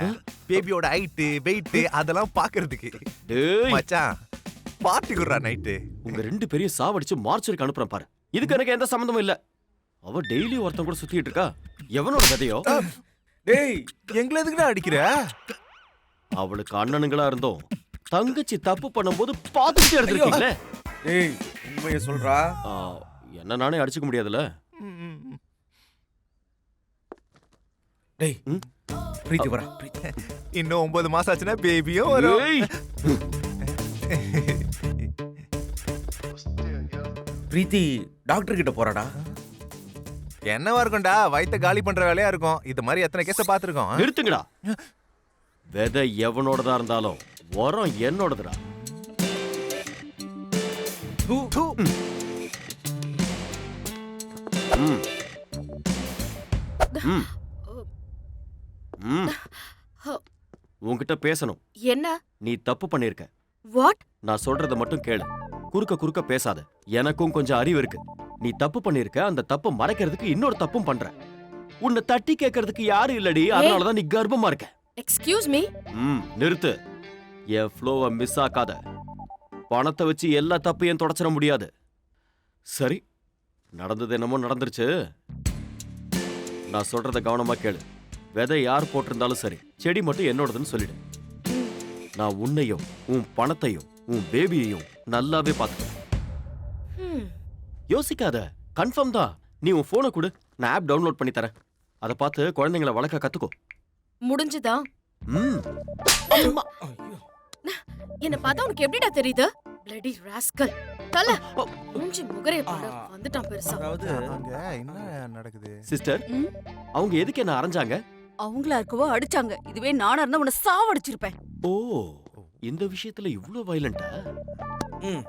பேபியோட ஹைட், வெயிட் அதெல்லாம் பாக்குறதுக்கு. மச்சான், பார்ட்டி குறா நைட்டு. உங்க 2 பேரையும் சாவடிச்சு மார்ச்சருக்கு அனுப்புறேன் பாரு. இதுக்கு எனக்கு எந்த சம்பந்தமும் இல்ல. அவ டெய்லி ஒருத்தன் கூட சுத்திட்டு இருக்கா. எவனோட விதையோ? டேய், எங்களை எதுக்குடா அடிக்கிற? அவளுக்கு அண்ணனுங்களா இருந்தோம். தங்கச்சி தப்பு பண்ணும்போது பாத்துட்டு எடுத்துருக்கீங்களே. டேய், உண்மையை சொல்றா. என்ன நானே அடிச்சுக்க முடியாதுல்ல. டேய், பிரீத்தி வரா. இன்னும் 9 மாசம் ஆச்சுன்னா பேபியும் வரும். பிரீத்தி டாக்டர் கிட்ட போறாடா. என்னவா இருக்கும்டா, வயித்த காலி பண்ற வேலையா இருக்கும். இது மாதிரி எத்தனை கேஸ பாத்துருக்கோம். நிறுத்துங்கடா. விதை எவனோடதா இருந்தாலும் உரம் என்னோடதுடா. உன்கிட்ட பேசணும். என்ன? நீ தப்பு பண்ணிருக்க. வாட்? நான் சொல்றத மட்டும் கேளு. குறுக்க பேசாத. எனக்கும் கொஞ்சம் அறிவு இருக்கு. நீ தப்பு பண்ணிருக்க. அந்த தப்பு மறைக்கிறதுக்கு இன்னொரு தப்பும் பண்ற. உன்னை தட்டி கேட்கறதுக்கு யாரும் இல்லடி. அதனாலதான் நீ கர்ப்பமா இருக்க. Excuse me. நிறுத்து. என் ஃப்ளோவை மிஸ் ஆக்காத. பணத்தை வச்சு எல்லா தப்பையும் தொடச்சிட முடியாது. சரி, நடந்தது என்னமோ நடந்துருச்சு. நான் சொல்றத கவனமா கேளு. விதை யார் போட்டிருந்தாலும் சரி, செடி மட்டும் என்னோடதுன்னு சொல்லிடு. நான் உன்னையும் உன் பணத்தையும் உன் பேபியையும் நல்லாவே பார்த்துக்கிறேன். யோசிக்காத, கன்ஃபார்ம் தான். நீ உன் போனை கொடு, நான் ஆப் டவுன்லோட் பண்ணி தரேன். அதை பார்த்து குழந்தைங்களை வளர்க்க கத்துக்கோ. முடிஞ்சுதா? என்ன பார்த்தா உனக்கு எப்படிடா தெரியுது? பிளடி ராஸ்கல் தல மூஞ்சி முகரே பாரு வந்துட்டான் பெருசா. அதாவது அங்க என்ன நடக்குது? சிஸ்டர், ம்? அவங்க எதுக்கு என்ன அரைஞ்சாங்க? அவங்களா இருக்கவோ அடிச்சாங்க. இதுவே நானா இருந்தா உன்னை சாவடிச்சிருப்பேன். ஓ, இந்த விஷயத்துல இவ்ளோ வயலண்டா? ம்,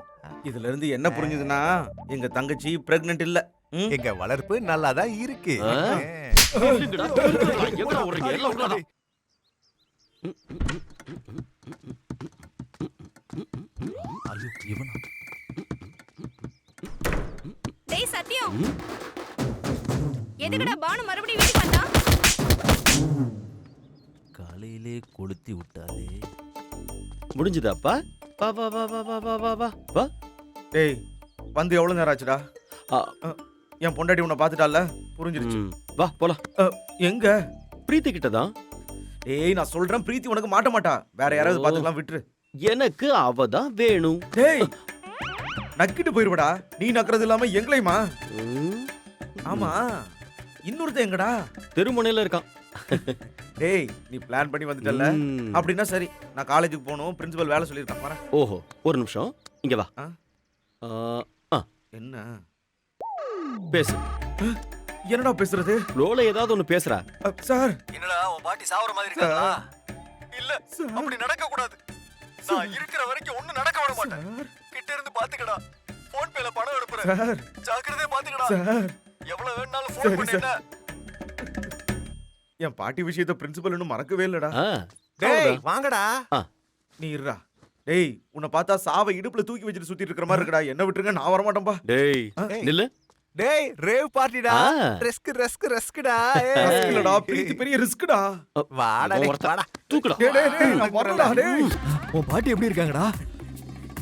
இதுல இருந்து என்ன புரிஞ்சுதுன்னா எங்க தங்கச்சி பிரெக்னன்ட் இல்ல. ம், எங்க வளர்ப்பு நல்லாதான் இருக்கு. ஆ? நில்லுங்கடா, நில்லுங்கடா, எங்கடா ஓடுறீங்க? எல்லாம் உங்களா? ஐயோ இவனா டேய் சத்யம், எதுக்குடா பானு மறுபடியும் வீட்டுக்கு வந்தா? காலையிலே கொளுத்தி விட்டாலே. முடிஞ்சுதாப்பா? வா வா வா வா வா வா வா வா வா. டேய் வந்து எவ்வளவு நேரம் ஆச்சுடா? ஆ, என் பொண்டாட்டி உன்னை பாத்துட்டால, புரிஞ்சிருச்சு. ம், வா போலாம். எங்க? பிரீத்தி கிட்ட தான். டேய் நான் சொல்றேன், பிரீத்தி உனக்கு மாட்ட மாட்டா. வேற யாராவது பாத்துக்கலாம், விட்டுரு. எனக்கு அவ தான் வேணும். டேய் நக்கிட்டு போயிருவடா. நீ நக்கறது இல்லாம எங்களையுமா? ம், ஆமா, இன்னொருத்த எங்கடா? தெருமுனையில இருக்கான். டேய் நீ பிளான் பண்ணி வந்துட்டல்ல, ம். அப்படின்னா சரி. நான் காலேஜுக்கு போகணும், பிரின்சிபல் வேலை சொல்லியிருக்கான் வரேன். ஓஹோ, ஒரு நிமிஷம் இங்க வா. ஆ? என்ன பேசு. என்னடா பேசுறது? ஃப்ளோல ஏதாவது ஒன்னு பேசுறா. சார் என்னடா உன் பாட்டி சாவற மாதிரி இருக்காங்களா? இல்ல, அப்படி நடக்க கூடாது. நான் இருக்கிற வரைக்கும் ஒண்ணு நடக்க விட மாட்டேன். கிட்ட இருந்து பாத்துக்கடா. போன் பேல பணம் எடுப்புறேன். சார் ஜாக்கிரதையா பாத்துக்கடா. சார் எவ்வளவு வேணாலும் சரி, போன் பண்ணு. சார். என் பாட்டி விஷயத்த பிரின்சிபல் இன்னும் மறக்கவே இல்லடா. ஆ, டேய் அவ்வளவுதான். வாங்கடா. நீ இருடா. டேய் உன்னை பார்த்தா சாவை இடுப்புல தூக்கி வச்சுட்டு சுத்திட்டு இருக்கிற மாதிரி இருக்குடா. என்ன விட்டுருங்க, நான் வர மாட்டேன்பா. டேய் ஏய். நில்லு. டேய் ரேவ் பார்ட்டிடா. ஆ. ரெஸ்க்டா. இல்லடா, பிரீத்தி பெரிய ரிஸ்க்டா. வாடா இவன் டேய், ஒருத்தன். வாடா. தூக்குடா. டேய் நான் வரலடா. டேய் உன் பாட்டி எப்படி இருக்காங்கடா?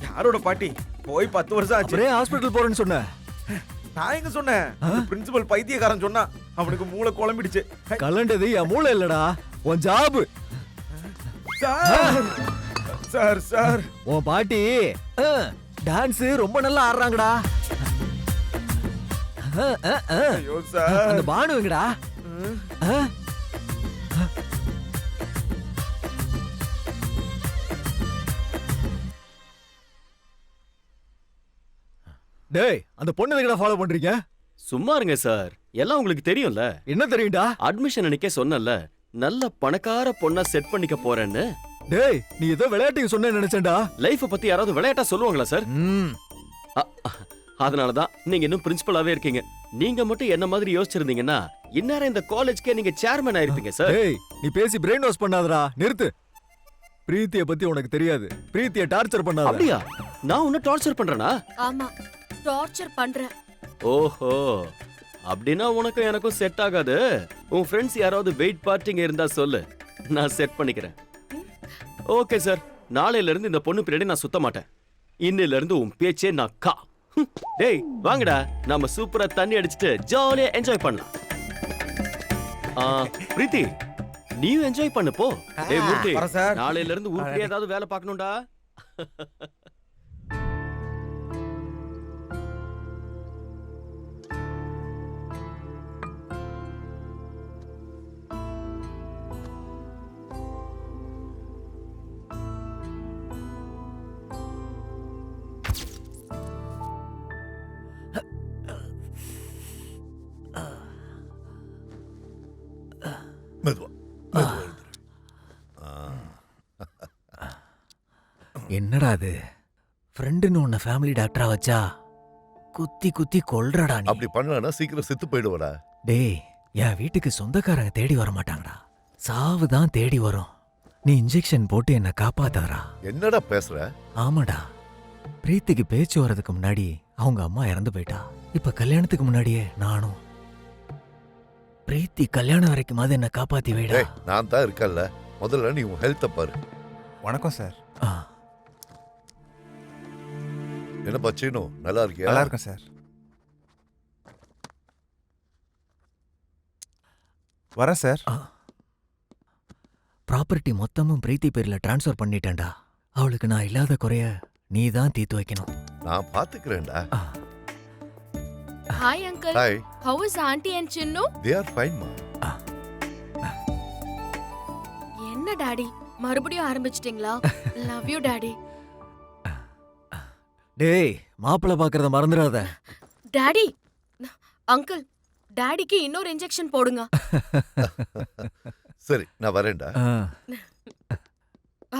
யாரோட பாட்டி? போய் 10 வருஷம் ஆச்சு. அப்படியே ஹாஸ்பிடல் போறேன்னு சொன்ன. நான் எங்க சொன்னேன்? பிரின்சிபல் பைத்தியக்காரன் சொன்னா. அவனுக்கு மூளை குழம்பிடுச்சு. கலண்டது என் மூளை இல்லடா, உன் ஜாபு. சார் சார் சார் உன் பாட்டி டான்ஸ் ரொம்ப நல்லா ஆடுறாங்கடா. ஐயோ சார். அந்த பானுங்கடா. டேய் அந்த பொண்ணு எதுக்குடா ஃபாலோ பண்றீங்க? சும்மா இருங்க சார், எல்லாம் உங்களுக்கு தெரியும்ல. என்ன தெரியும்டா? அட்மிஷன் அன்னைக்கே சொன்னல, நல்ல பணக்கார பொண்ணா செட் பண்ணிக்க போறேன்னு. டேய் நீ ஏதோ விளையாட்டுக்கு சொன்ன நினைச்சேன்டா. லைஃப பத்தி யாராவது விளையாட்டா சொல்லுவாங்களா சார்? ம். அதனாலதான் நீங்க இன்னும் பிரின்சிபலாவே இருக்கீங்க. நீங்க மட்டும் என்ன மாதிரி யோசிச்சிருந்தீங்கன்னா இந்நேரம் இந்த காலேஜ்க்கே நீங்க சேர்மன் ஆயிருப்பீங்க சார். டேய் நீ பேசி பிரெயின் வாஷ் பண்ணாதடா, நிறுத்து. பிரீத்திய பத்தி உனக்கு தெரியாது. பிரீத்திய டார்ச்சர் பண்ணாத. அப்படியா? நான் உன்ன டார்ச்சர் பண்றேனா? ஆமா டார்ச்சர் பண்றேன். ஓஹோ, அப்படின்னா உனக்கும் எனக்கும் செட் ஆகாது. உன் ஃப்ரெண்ட்ஸ் யாராவது வெயிட் பார்ட்டிங்க இருந்தா சொல்லு, நான் செட் பண்ணிக்கிறேன். ஓகே சார், நாளையில இருந்து இந்த பொண்ணு பின்னாடி நான் சுத்த மாட்டேன். இன்னில இருந்து உன் பேச்சே நான் கா. டேய் வாங்கடா, நாம சூப்பரா தண்ணி அடிச்சிட்டு ஜாலியா என்ஜாய் பண்ணலாம். பிரீத்தி நீயும் என்ஜாய் பண்ணு போ. டேய் மூர்த்தி, வரேன் சார். நாளையில இருந்து ஊருக்கு ஏதாவது வேலை பார்க்கணும்டா. மெதுவா. என்னடா அது? ஃப்ரெண்டுன்னு உன்னை ஃபேமிலி டாக்டரா வச்சா குத்தி குத்தி கொல்றடா நீ. அப்படி பண்ணலன்னா சீக்கிரம் செத்து போயிடுவடா. டேய் என் வீட்டுக்கு சொந்தக்காரங்க தேடி வர மாட்டாங்கடா, சாவு தான் தேடி வரும். நீ இன்ஜெக்ஷன் போட்டு என்ன காப்பாத்தாரா. என்னடா பேசுற? ஆமாடா, பிரீத்திக்கு பேச்சு வர்றதுக்கு முன்னாடி அவங்க அம்மா இறந்து போயிட்டா. இப்ப கல்யாணத்துக்கு முன்னாடியே நானும். பிரீத்தி கல்யாணம் வரைக்குமாவது என்ன காப்பாத்தி வைடா. டேய் நான் தான் இருக்கல்ல, முதல்ல நீ உன் ஹெல்த்த பாரு. வணக்கம் சார். ஆ, என்ன பச்சீனோ, நல்லா இருக்கியா? நல்லா இருக்கேன் சார். வரேன் சார். ப்ராப்பர்ட்டி மொத்தமும் பிரீத்தி பேர்ல டிரான்ஸ்ஃபர் பண்ணிட்டேன்டா. அவளுக்கு நான் இல்லாத குறைய நீ தான் தீர்த்து வைக்கணும். நான் பாத்துக்கிறேன்டா. Hi uncle. Hi. How is aunty and Chinnu? They are fine மா. என்ன டாடி மறுபடியும் ஆரம்பிச்சிட்டீங்களா? Love you daddy. டேய் மாப்பிள்ளை பாக்குறத மறந்துடாத. டாடி அங்கிள் டாடிக்கு இன்னொரு இன்ஜெக்ஷன் போடுங்க. சரி நான் வரேன்டா.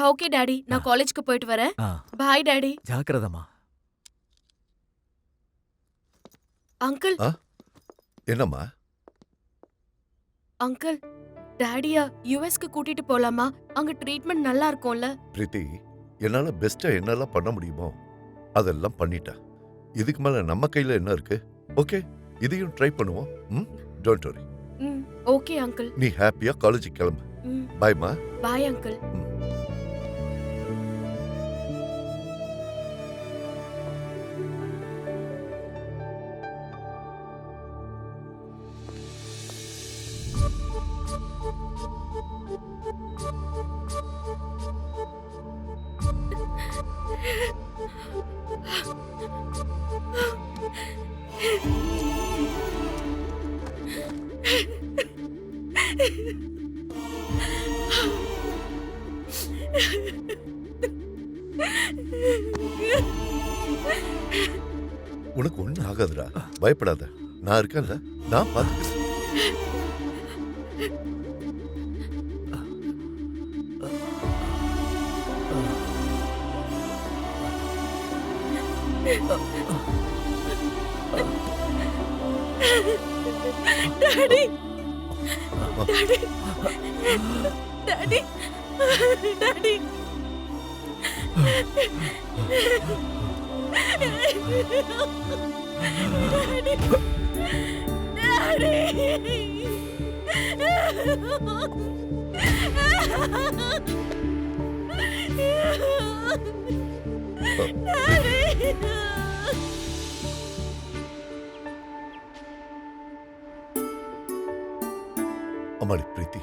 ஓகே டாடி, நான் காலேஜ்க்கு போயிட்டு வரேன். Bye daddy. ஜாக்கிரதமா. அங்கிள். என்னம்மா? அங்கிள் டாடியா யுஎஸ்க்கு கூட்டிட்டு போலாமா? அங்க ட்ரீட்மெண்ட் நல்லா இருக்கும்ல? பிரீத்தி, என்னால பெஸ்டா என்னெல்லாம் பண்ண முடியுமோ அதெல்லாம் பண்ணிட்டேன். இதுக்கு மேல நம்ம கையில என்ன இருக்கு? ஓகே, இதையும் ட்ரை பண்ணுவோம். Don't worry. Okay uncle. நீ ஹாப்பியா காலேஜுக்கு கிளம்பு. பாய்மா. Bye uncle. உனக்கு ஒண்ணும் ஆகாதுடா, பயப்படாத. நான் இருக்கேன்ல, நான் பார்த்துக்கிறேன். டாடி டாடி டாடி டாடி அம்மாடி பிரீத்தி.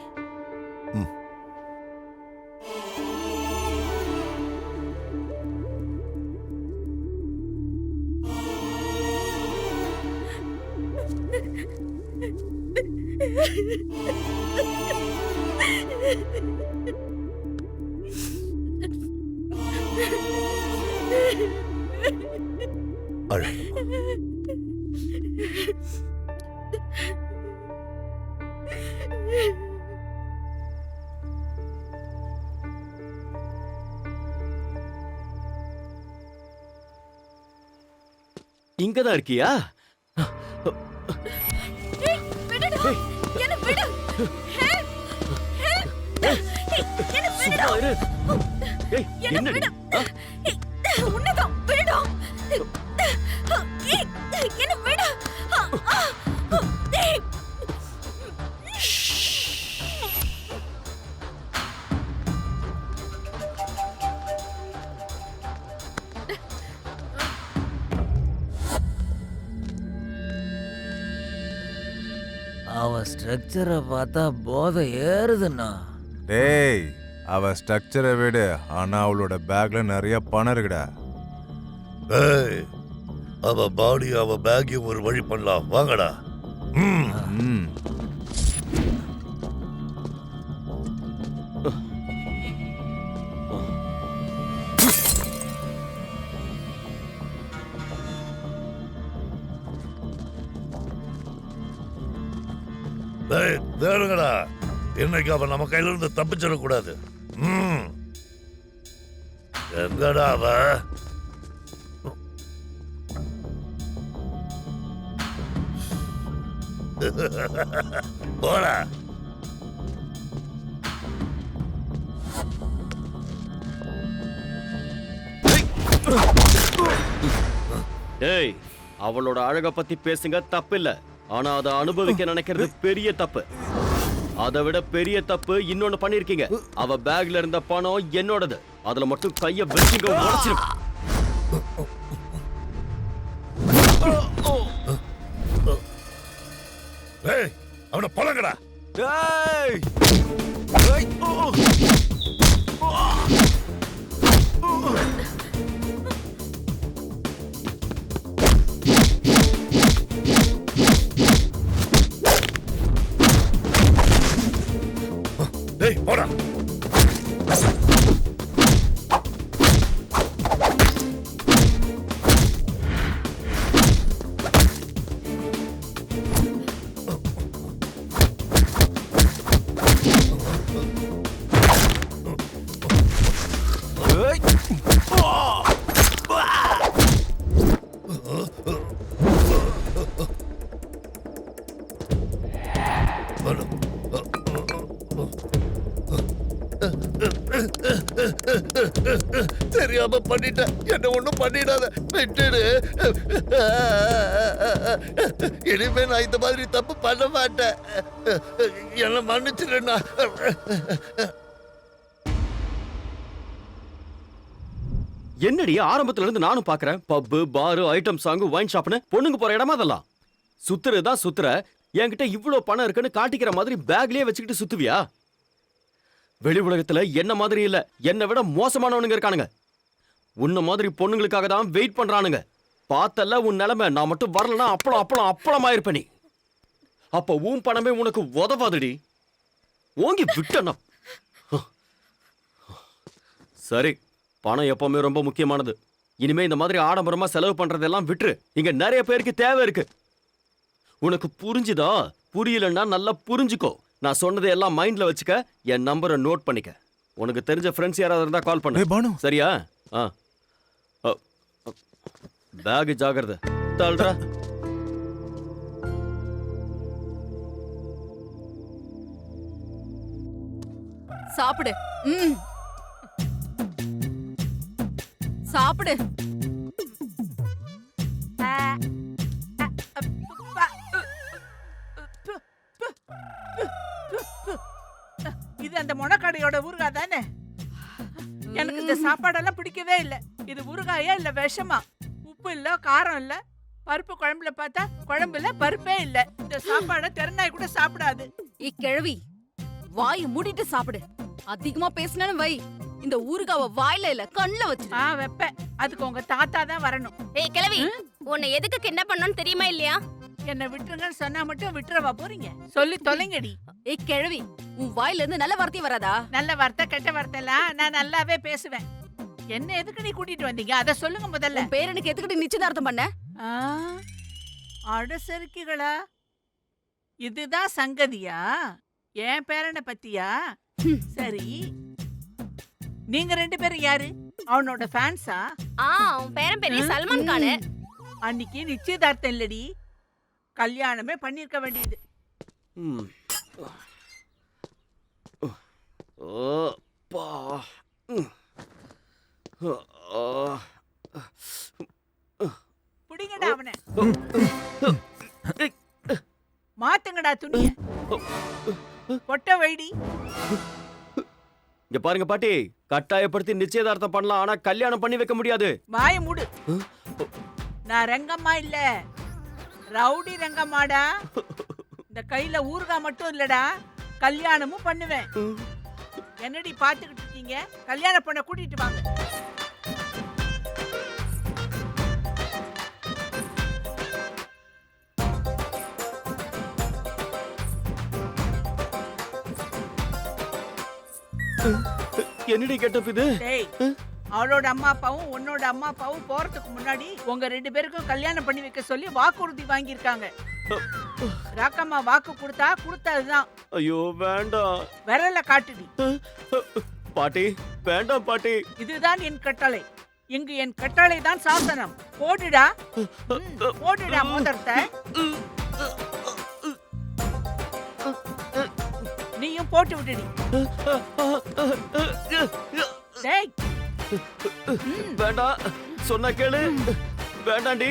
இங்கதான் இருக்கியா? அவ ஸ்ட்ரக்சரை பார்த்தா போதை ஏறுதுண்ணா. டேய், அவ ஸ்ட்ரக்சரை விடு, ஆனா அவளோட பேக்ல நிறைய பணம் இருக்குடா. ஏய், அவ பாடி அவ பேக்கையும் ஒரு வழி பண்ணலாம், வாங்கடா. தேடுங்கடா, இன்னைக்கு அவன் நம்ம கையில இருந்து தப்பிச்சிடக்கூடாது. எங்கடா அவ? போடா. டேய், அவளோட அழக பத்தி பேசுங்க, தப்பில்ல. ஆனா அதை அனுபவிக்க நினைக்கிறது பெரிய தப்பு. அதை விட பெரிய தப்பு இன்னொன்னு பண்ணிருக்கீங்க. அவ பேக்ல இருந்த பணம் என்னோடது. அதுல மட்டும் கைய வெச்சிங்க, உடைச்சிரும். ஏய், அவனை பழங்கடா. டேய், டேய், போடா. தெரியாம பண்ணிட்டேன். என்ன ஒண்ணும் பண்ணிடாத, விட்டுடு. இனிமே நான் இந்த மாதிரி தப்பு பண்ண மாட்டேன். என்ன மன்னிச்சிடுண்ணா. என்னடி ஆரம்பத்துல இருந்து நானும் பாக்குறேன். பப்பு, பாரு, ஐட்டம் சாங், வைன் ஷாப்னு பொண்ணுங்க போற இடமா அதெல்லாம். சுத்துறதுதான் சுத்துற. என்கிட்ட இவ்ளோ பணம் இருக்குன்னு காட்டிக்கிற மாதிரி பேக்லயே வச்சுக்கிட்டு சுத்துவியா? வெளி உலகத்துல என்ன மாதிரி இல்ல, என்னை விட மோசமானவனுங்க இருக்கானுங்க. உன்ன மாதிரி பொண்ணுங்களுக்காக தான் வெயிட் பண்றானுங்க. பார்த்தல்ல உன் நிலைமை. நான் மட்டும் வரலன்னா அப்பளமாயிருப்ப நீ. அப்ப உன் பணமே உனக்கு உதவாதுடி. ஓங்கி விட்டனா? சரி, பணம் எப்பவுமே ரொம்ப முக்கியமானது. இனிமே இந்த மாதிரி ஆடம்பரமா செலவு பண்றதெல்லாம் விட்டுரு. இங்க நிறைய பேருக்கு தேவை இருக்கு. உனக்கு புரிஞ்சுதா? புரியலன்னா நல்லா புரிஞ்சுக்கோ. நான் சொன்னதை எல்லாம் மைண்ட்ல வச்சுக்க. என் நம்பரை நோட் பண்ணிக்க. உனக்கு தெரிஞ்ச ஃப்ரெண்ட்ஸ் யாராவது இருந்தா கால் பண்ணு. சரியா? பேக் ஜாகிரதை. தள்ளுடா. சாப்பிடு. சாப்பிடு. இது அந்த மொனக்கடையோட ஊறுகாய் தானே? எனக்கு இந்த சாப்பாடெல்லாம் பிடிக்கவே இல்லை. இது ஊறுகாயா இல்ல விஷமா? உப்பு இல்ல, காரம் இல்ல, பருப்பு குழம்புல பார்த்தா குழம்புல பருப்பே இல்ல. இந்த சாப்பாடை தெருநாய் கூட சாப்பிடாது. கிழவி, வாயை மூடிட்டு சாப்பிடு. அதிகமா பேசினாலும் வை. இந்த ஊறுகாவை வாயில இல்ல கண்ணுல வச்சு வெப்ப. அதுக்கு உங்க தாத்தா தான் வரணும். ஏய் கிழவி, உன்னை எதுக்கு கிண்டப் பண்ணனும் தெரியுமா இல்லையா? என்ன விட்டுருங்கன்னு சொன்னா மட்டும் விட்டுறவா போறீங்க? சொல்லி தொலைங்கடி. ஏய் கிழவி, உன் வாயில இருந்து நல்ல வார்த்தை வராதா? நல்ல வார்த்தை கெட்ட வார்த்தை எல்லாம் நான் நல்லாவே பேசுவேன். என்ன எதுக்கு நீ கூட்டிட்டு வந்தீங்க அத சொல்லுங்க முதல்ல. பேரனுக்கு எதுக்கு நிச்சயதார்த்தம் பண்ண? அடசரிக்குகளா, இதுதான் சங்கதியா? என் பேரனை பத்தியா? சரி, நீங்க ரெண்டு பேரும் யாரு? அவனோட ஃபேன்ஸா? அவன் பேரன் பெரிய சல்மான் கான். அன்னைக்கு நிச்சயதார்த்தம் இல்லடி, கல்யாணமே பண்ணிருக்க வேண்டியது. புடிங்கடா அவனை. மாத்துங்கடா துணிய. பொட்ட வைடி. இங்க பாருங்க பாட்டி, கட்டாயப்படுத்தி நிச்சயதார்த்தம் பண்ணலாம், ஆனா கல்யாணம் பண்ணி வைக்க முடியாது. வாய மூடு. நான் ரங்கம்மா இல்ல, ரவுடி ரங்கம்மாடா. இந்த கையில ஊறுகாய் மட்டும் இல்லடா, கல்யாணமும் பண்ணுவேன். என்னடி பாத்துக்கிட்டு இருக்கீங்க? கல்யாணம் பண்ண கூட்டிட்டு வாங்க. என்னடி கெட்டப் இது? அவளோட அம்மா அப்பாவும் உன்னோட அம்மா அப்பாவும் போறதுக்கு முன்னாடி உங்க ரெண்டு பேருக்கும் கல்யாணம் பண்ணி வைக்க சொல்லி வாக்குறுதி வாங்கியிருக்காங்க. ராக்கம்மா வாக்கு கொடுத்ததுதான். ஐயோ வேண்டாம். விரல காட்டுடி. பாட்டி வேண்டாம் பாட்டி. இதுதான் என் கட்டளை. இங்கு என் கட்டளை தான் சாசனம். போடுடா, போடுடா மோதிரத்தை. நீயும் போட்டு விட்டுடி. வேண்டாம், சொன்ன கேளு. வேண்டாண்டி.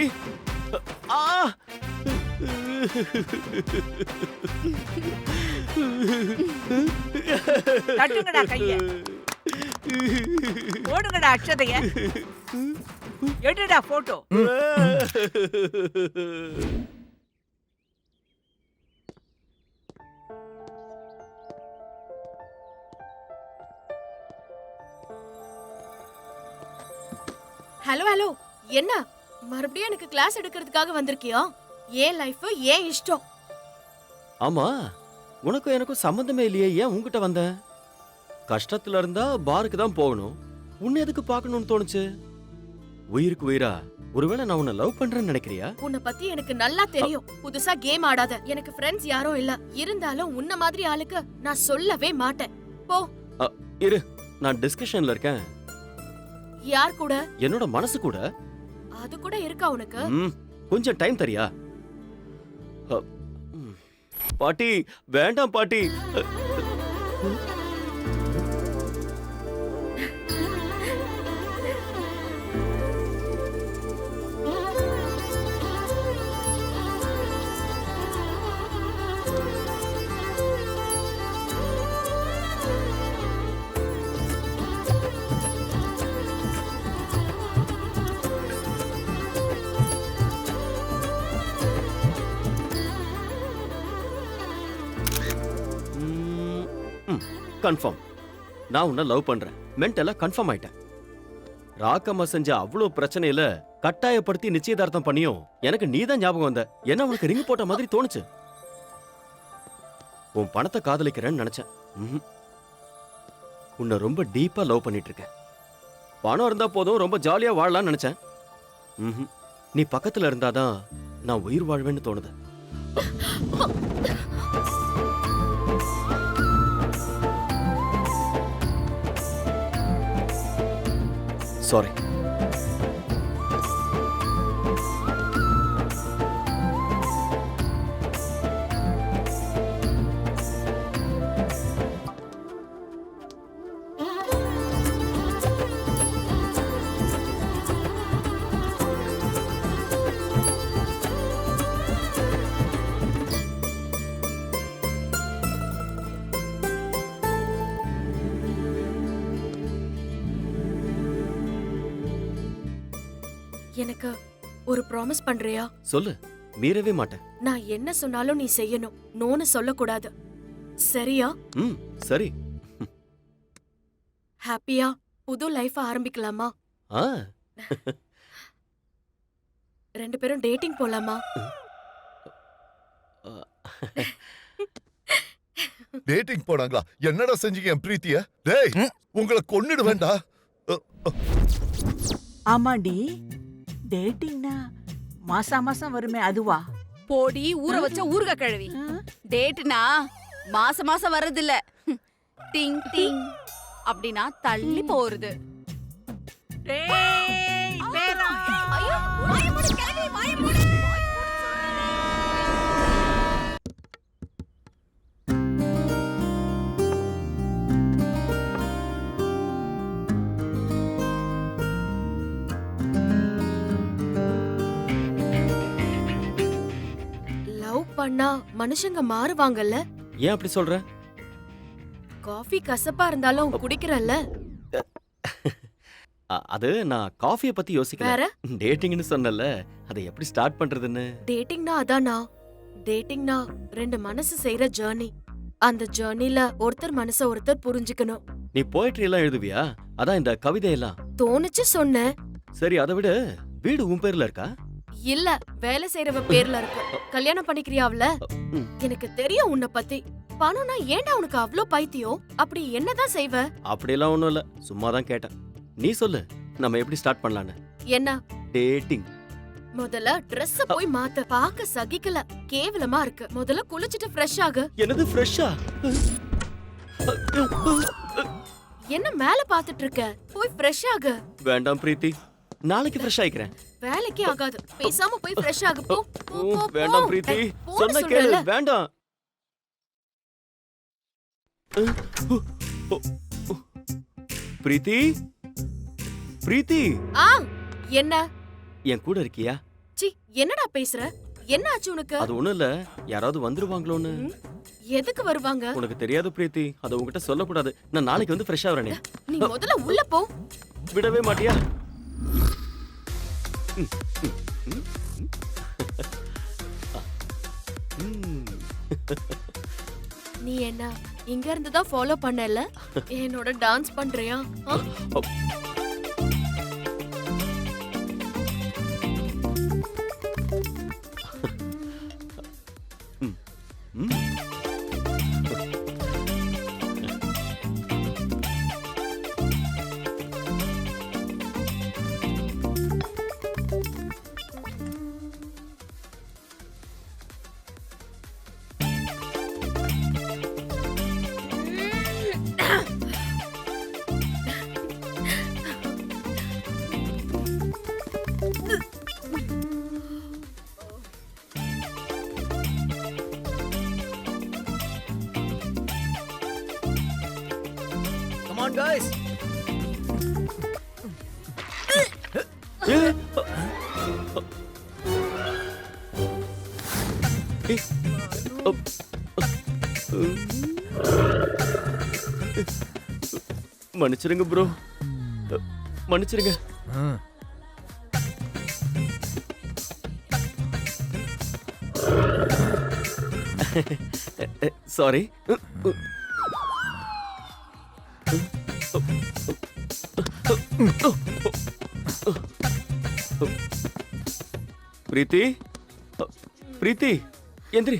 கட்டுங்கடா கைய. போடுங்கடா அட்சதைய. எடுடா போட்டோ. ஹலோ ஹலோ, என்ன மறுபடியும் எனக்கு கிளாஸ் எடுக்கிறதுக்காக வந்திருக்கியா? ஏன் லைஃப் ஏன் இஷ்டம். ஆமா, உனக்கும் எனக்கும் சம்பந்தமே இல்லையே, ஏன் உன்கிட்ட வந்த? கஷ்டத்துல இருந்தா பாருக்கு தான் போகணும். உன்னை எதுக்கு பார்க்கணும்னு தோணுச்சு? உயிருக்கு உயிரா? ஒருவேளை நான் உன்னை லவ் பண்றேன்னு நினைக்கிறியா? உன்னை பத்தி எனக்கு நல்லா தெரியும். புதுசா கேம் ஆடாத. எனக்கு ஃப்ரெண்ட்ஸ் யாரும் இல்ல. இருந்தாலும் உன்ன மாதிரி ஆளுக்கு நான் சொல்லவே மாட்டேன். போ. இரு, நான் டிஸ்கஷன்ல இருக்கேன். யார் கூட? என்னோட மனசு கூட. அது கூட இருக்கா உனக்கு? கொஞ்சம் டைம் தரியா? பாட்டி வேண்டாம் பாட்டி. கன்ஃபார்ம். நான் உன்னை லவ் பண்றேன். மென்டலா கன்ஃபார்ம் ஆயிட்டேன். ராக்கம்மா செஞ்ச அவ்வளோ பிரச்சனையில கட்டாயப்படுத்தி நிச்சயதார்த்தம் பண்ணியும் எனக்கு நீதான் ஞாபகம் வந்த. என்ன உனக்கு ரிங் போட்ட மாதிரி தோணுச்சு. உன் பணத்தை காதலிக்கிறேன்னு நினைச்சேன். உன்னை ரொம்ப டீப்பா லவ் பண்ணிட்டு இருக்கேன். பணம் இருந்தா போதும், ரொம்ப ஜாலியா வாழலாம்னு நினைச்சேன். நீ பக்கத்துல இருந்தாதான் நான் உயிர் வாழ்வேன்னு தோணுது. சாரி. எனக்கு ஒரு ப்ராமிஸ் பண்றியா? சொல்லு, மீறவே மாட்டேன். நான் என்ன சொன்னாலும் நீ செய்யணும். நோன்னு சொல்லக்கூடாது. சரியா? சரி. ஹாப்பியா புது லைஃப் ஆரம்பிக்கலாமா? ரெண்டு பேரும் டேட்டிங் போலாமா? டேட்டிங் போனாங்களா? என்னடா செஞ்சீங்க என் பிரீத்திய? டேய், உங்களை கொன்னுடு வேண்டா. ஆமாடி, டேட்டிங்னா மாசம் வருமே அதுவா? போடி ஊற வச்ச ஊறுகாய் கிழவி. டேட்னா மாசம் வர்றதில்ல. டிங் டிங் அப்படின்னா தள்ளி போறது. பண்ணா மனுஷங்க மாறுவாங்கல்ல? ஏன் அப்படி சொல்ற? காஃபி கசப்பா இருந்தாலும் குடிக்கிறல்ல. அது நான் காஃபிய பத்தி யோசிக்கல. டேட்டிங்னு சொன்னல, அதை எப்படி ஸ்டார்ட் பண்றதுன்னு. டேட்டிங்னா அதானா? டேட்டிங்னா ரெண்டு மனசு செய்யற ஜர்னி. அந்த ஜர்னில ஒருத்தர் மனச ஒருத்தர் புரிஞ்சுக்கணும். நீ போயட்ரி எல்லாம் எழுதுவியா? அதான் இந்த கவிதை எல்லாம் தோணுச்சு சொன்ன. சரி, அதை விட வீடு உன் பேர்ல இருக்கா? இல்ல, வேலை செய்யறவ பேர்ல இருக்கு. கல்யாணம் பண்ணிக்கிறியாவல? எனக்கு தெரியும் உன்னை பத்தி. பணம்னா ஏன்டா உனக்கு அவ்ளோ பைத்தியம்? அப்படி என்னதான் செய்வ? அப்படியெல்லாம் ஒண்ணும் இல்ல, சும்மா தான் கேட்டேன். நீ சொல்லு, நம்ம எப்படி ஸ்டார்ட் பண்ணலான்னு. என்ன டேட்டிங்? முதல்ல Dress போய் மாத்த. பாக்க சகிக்கல, கேவலமா இருக்கு. முதல்ல குளிச்சிட்டு ஃப்ரெஷ் ஆகு. என்னது ஃப்ரெஷ்ஷா? என்ன மேல பாத்துட்டு இருக்க? போய் ஃப்ரெஷ் ஆகு. வேண்டாம் பிரீத்தி, நாளைக்கு ஃப்ரெஷ் ஆயிக்கிறேன். வேலைக்கு ஆகாது, பேசாம போய் ஃப்ரெஷ் ஆகு. போ. வேண்டாம் பிரீத்தி, சொன்ன கேளு. வேண்டாம். பிரீத்தி, பிரீத்தி. என்ன? என் கூட இருக்கியா? சி, என்னடா பேசுற? என்ன ஆச்சு உனக்கு? அது ஒண்ணும் இல்ல, யாராவது வந்துருவாங்களோன்னு. எதுக்கு வருவாங்க? உனக்கு தெரியாது பிரீத்தி, அத உன்கிட்ட சொல்லக்கூடாது. நான் நாளைக்கு வந்து ஃப்ரெஷ் ஆவறேனே. நீ முதல்ல உள்ள போ. விடவே மாட்டியா? நீ என்ன இங்க இருந்து தான் ஃபாலோ பண்ணல? என்னோட டான்ஸ் பண்றியா? Come on, guys. மன்னிச்சிருங்க ப்ரோ, மன்னிச்சிருங்க. சாரி. பிரீத்தி பிரீத்தி எந்திரி.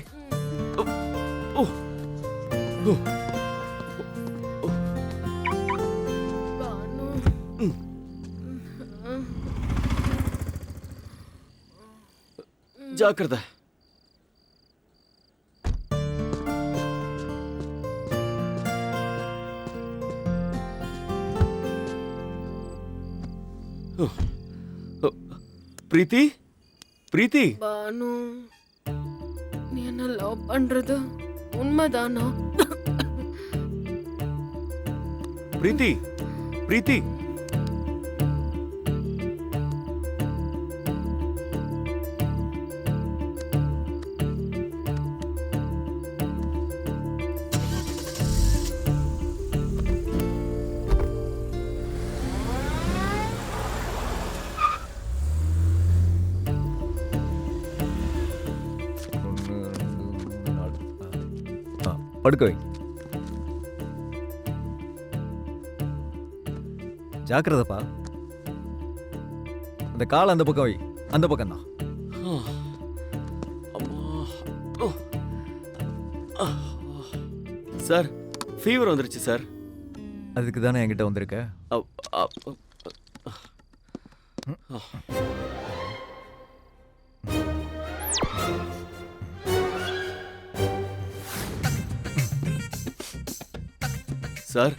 ஜாக்கிரதை. பிரீத்தி பிரீத்தி பானு, நீ என்ன லவ் பண்றது உண்மைதானா? பிரீத்தி பிரீத்தி படுக்க வை. ஜாக்கிரதப்பா. அந்த கால் அந்த பக்கம் வை. அந்த பக்கம் தான். சார் ஃபீவர் வந்துருச்சு சார். அதுக்கு தானே என்கிட்ட வந்திருக்க. சார்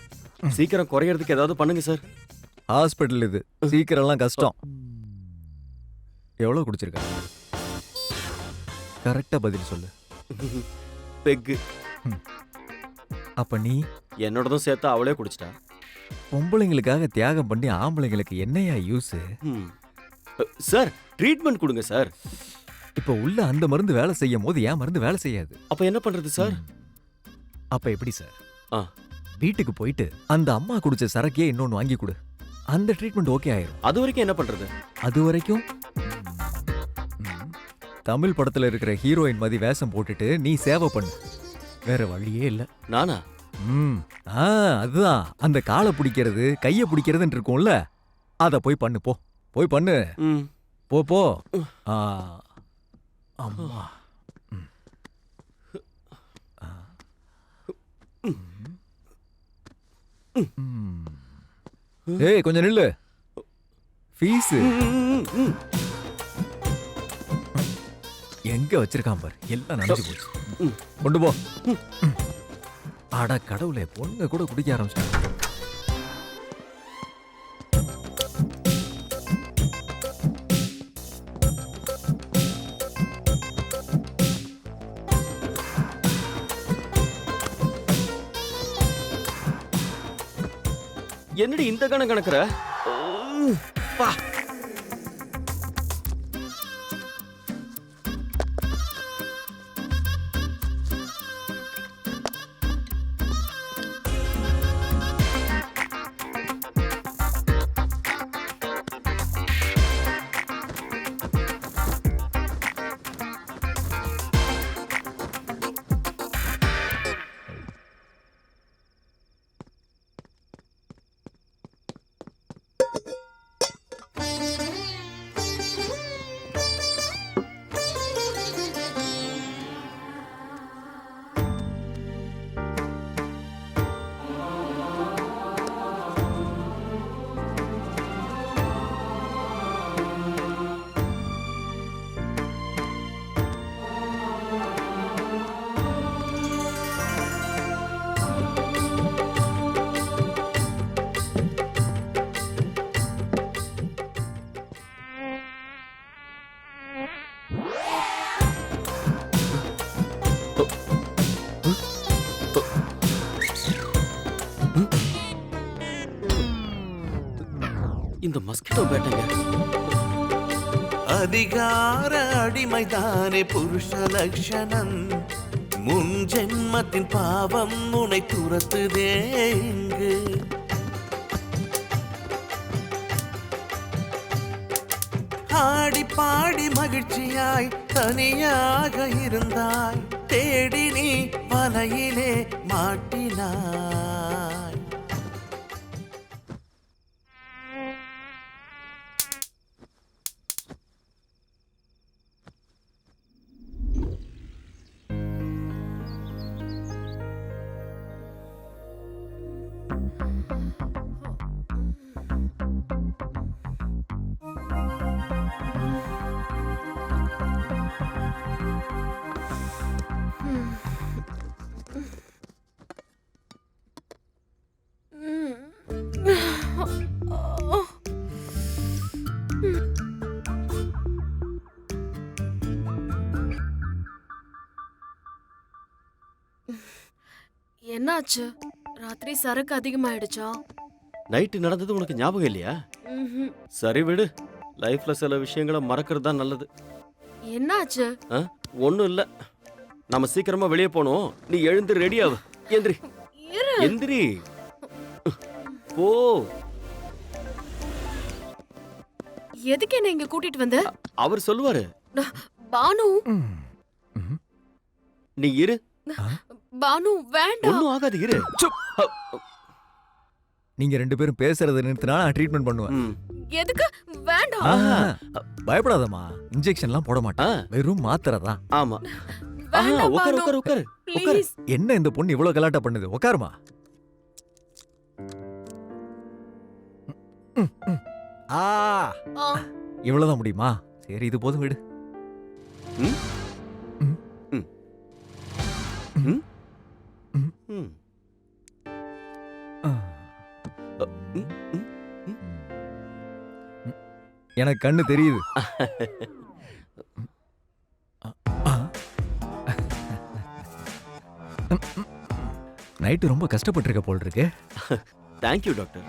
சீக்கிரம் குறையறதுக்கு ஏதாவது பண்ணுங்க சார். ஹாஸ்பிட்டல் இது, சீக்கிரம்லாம் கஷ்டம். எவ்வளவு குடிச்சிருக்க? கரெக்டா பதில் சொல்லு. பெக்கு. அப்ப நீ? என்னோடதும் சேர்த்து அவளே குடிச்சிட்டா. பொம்பளைங்களுக்காக தியாகம் பண்ணி ஆம்பளைங்களுக்கு என்னையா யூஸ்? சார் ட்ரீட்மெண்ட் கொடுங்க சார். இப்ப உள்ள அந்த மருந்து வேலை செய்யும் போது ஏன் மருந்து வேலை செய்யாது? அப்ப என்ன பண்றது சார்? அப்ப எப்படி சார்? வீட்டுக்கு போயிட்டு அந்த அம்மா குடிச்ச சரக்கே இன்னொன்னு வாங்கி கொடு. அந்த ட்ரீட்மெண்ட் ஓகே ஆயிரும். அது வரைக்கும் என்ன பண்றது? அது வரைக்கும் தமிழ் படத்துல இருக்கிற ஹீரோயின் மாதிரி வேஷம் போட்டுட்டு நீ சேவை பண்ணு. வேற வழியே இல்ல. நானா? அதுதான். அந்த காலை பிடிக்கிறது கைய பிடிக்கிறதுன்னு இருக்கும்ல, அத போய் பண்ணு. போ போய் பண்ணு. போ போ. அம்மா ஏய் கொஞ்சம் நில்லு. ஃபீஸ் எங்க வச்சிருக்கான் பாரு. எல்லாம் நனைஞ்சு போச்சு. கொண்டு போ. அட கடவுளே, பொண்ணு கூட குடிக்க ஆரம்பிச்சிட்டாங்க. என்னடி இந்த கணக்குற? பா இந்த மஸ்கிட்டோ பேட்டங்க. அதிகார அடிமைதானே புருஷ லட்சணம். முன் ஜென்மத்தின் பாவம் உனை துரத்துதே இங்கு. ஆடி பாடி மகிழ்ச்சியாய் தனியாக இருந்தாய். தேடி நீ வலையிலே மாட்டினாய். என்னாச்சு? ராத்திரி சரக்கு அதிகமாயிடுச்சா? நைட்டு நடந்தது உனக்கு ஞாபகம் இல்லையா? ம்ஹும். சரி விடு, லைஃப்ல சில விஷயங்களை மறக்கிறது தான் நல்லது. என்னாச்சு? ஒன்றும் இல்லை, நம்ம சீக்கிரமா வெளியே போனோம். நீ எழுந்து ரெடி ஆகு. எந்திரி இரு. எந்திரி போ. எதுக்கு என்ன இங்க கூட்டிட்டு வந்த? அவர் சொல்லுவாரு. பானு, நீ இரு. பானு வேண்டாம். ஒன்னும் ஆகாது, இரு. நீங்க 2 பேரும் பேசுறத நிறுத்தினா நான் ட்ரீட்மெண்ட் பண்ணுவேன். எதுக்கு? வேண்டாம். பயப்படாதம்மா, இன்ஜெக்ஷன்லாம் போட மாட்டேன், வெறும் மாத்திரை தான். ஆமா. வேண்டாம் உட்காரு பானு. உட்காரு உட்காரு. ப்ளீஸ். என்ன இந்த பொண்ணு இவ்வளவு கலாட்டா பண்ணுது? உட்காருமா. இவ்வளவுதான் முடியுமா? சரி, இது போதும், விடு. ம்? ம். ம்? ம். எனக்கு கண்ணு தெரியுது. நைட்டு ரொம்ப கஷ்டப்பட்டிருக்க போல் இருக்கு. Thank you doctor.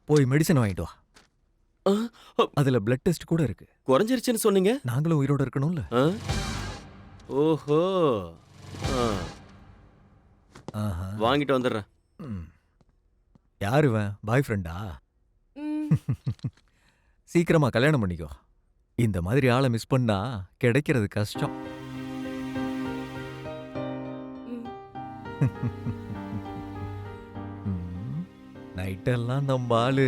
போய் மெடிசன் வாங்கிட்டு வா. அதுல பிளட் டெஸ்ட் கூட இருக்கு. குறைஞ்சிருச்சுன்னு சொன்னீங்க. நாங்களும் உயிரோட இருக்கணும்ல. ஓஹோ. வாங்கிட்டு வந்துடுறேன். யாரு இவன்? பாய் ஃப்ரெண்டா? சீக்கிரமா கல்யாணம் பண்ணிக்கோ. இந்த மாதிரி ஆளை மிஸ் பண்ணா கிடைக்கிறது கஷ்டம். நைட்டெல்லாம் நம்ம ஆளு.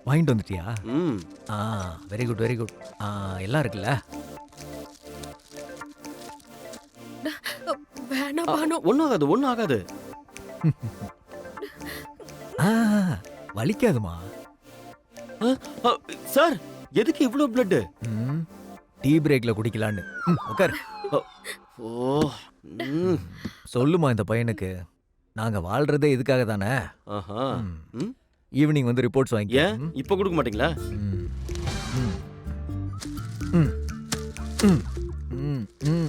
வாங்கிட்டு வந்துட்டியா? Very good very good. எல்லாம் இருக்குல்ல? வேணாம் பானு. ஒன்னும் ஆகாது, ஒன்னும் ஆகாது. வலிக்காதுமா. சார், எதுக்கு இவ்வளவு பிளட்? டீ பிரேக்ல குடிக்கலான்னு. உட்கார். ஓ. சொல்லுமா இந்த பையனுக்கு, நாங்க வாழ்றதே இதுக்காக தானே. ஈவினிங் வந்து ரிப்போர்ட்ஸ் வாங்கி. ஏன் இப்ப கொடுக்க மாட்டீங்களா?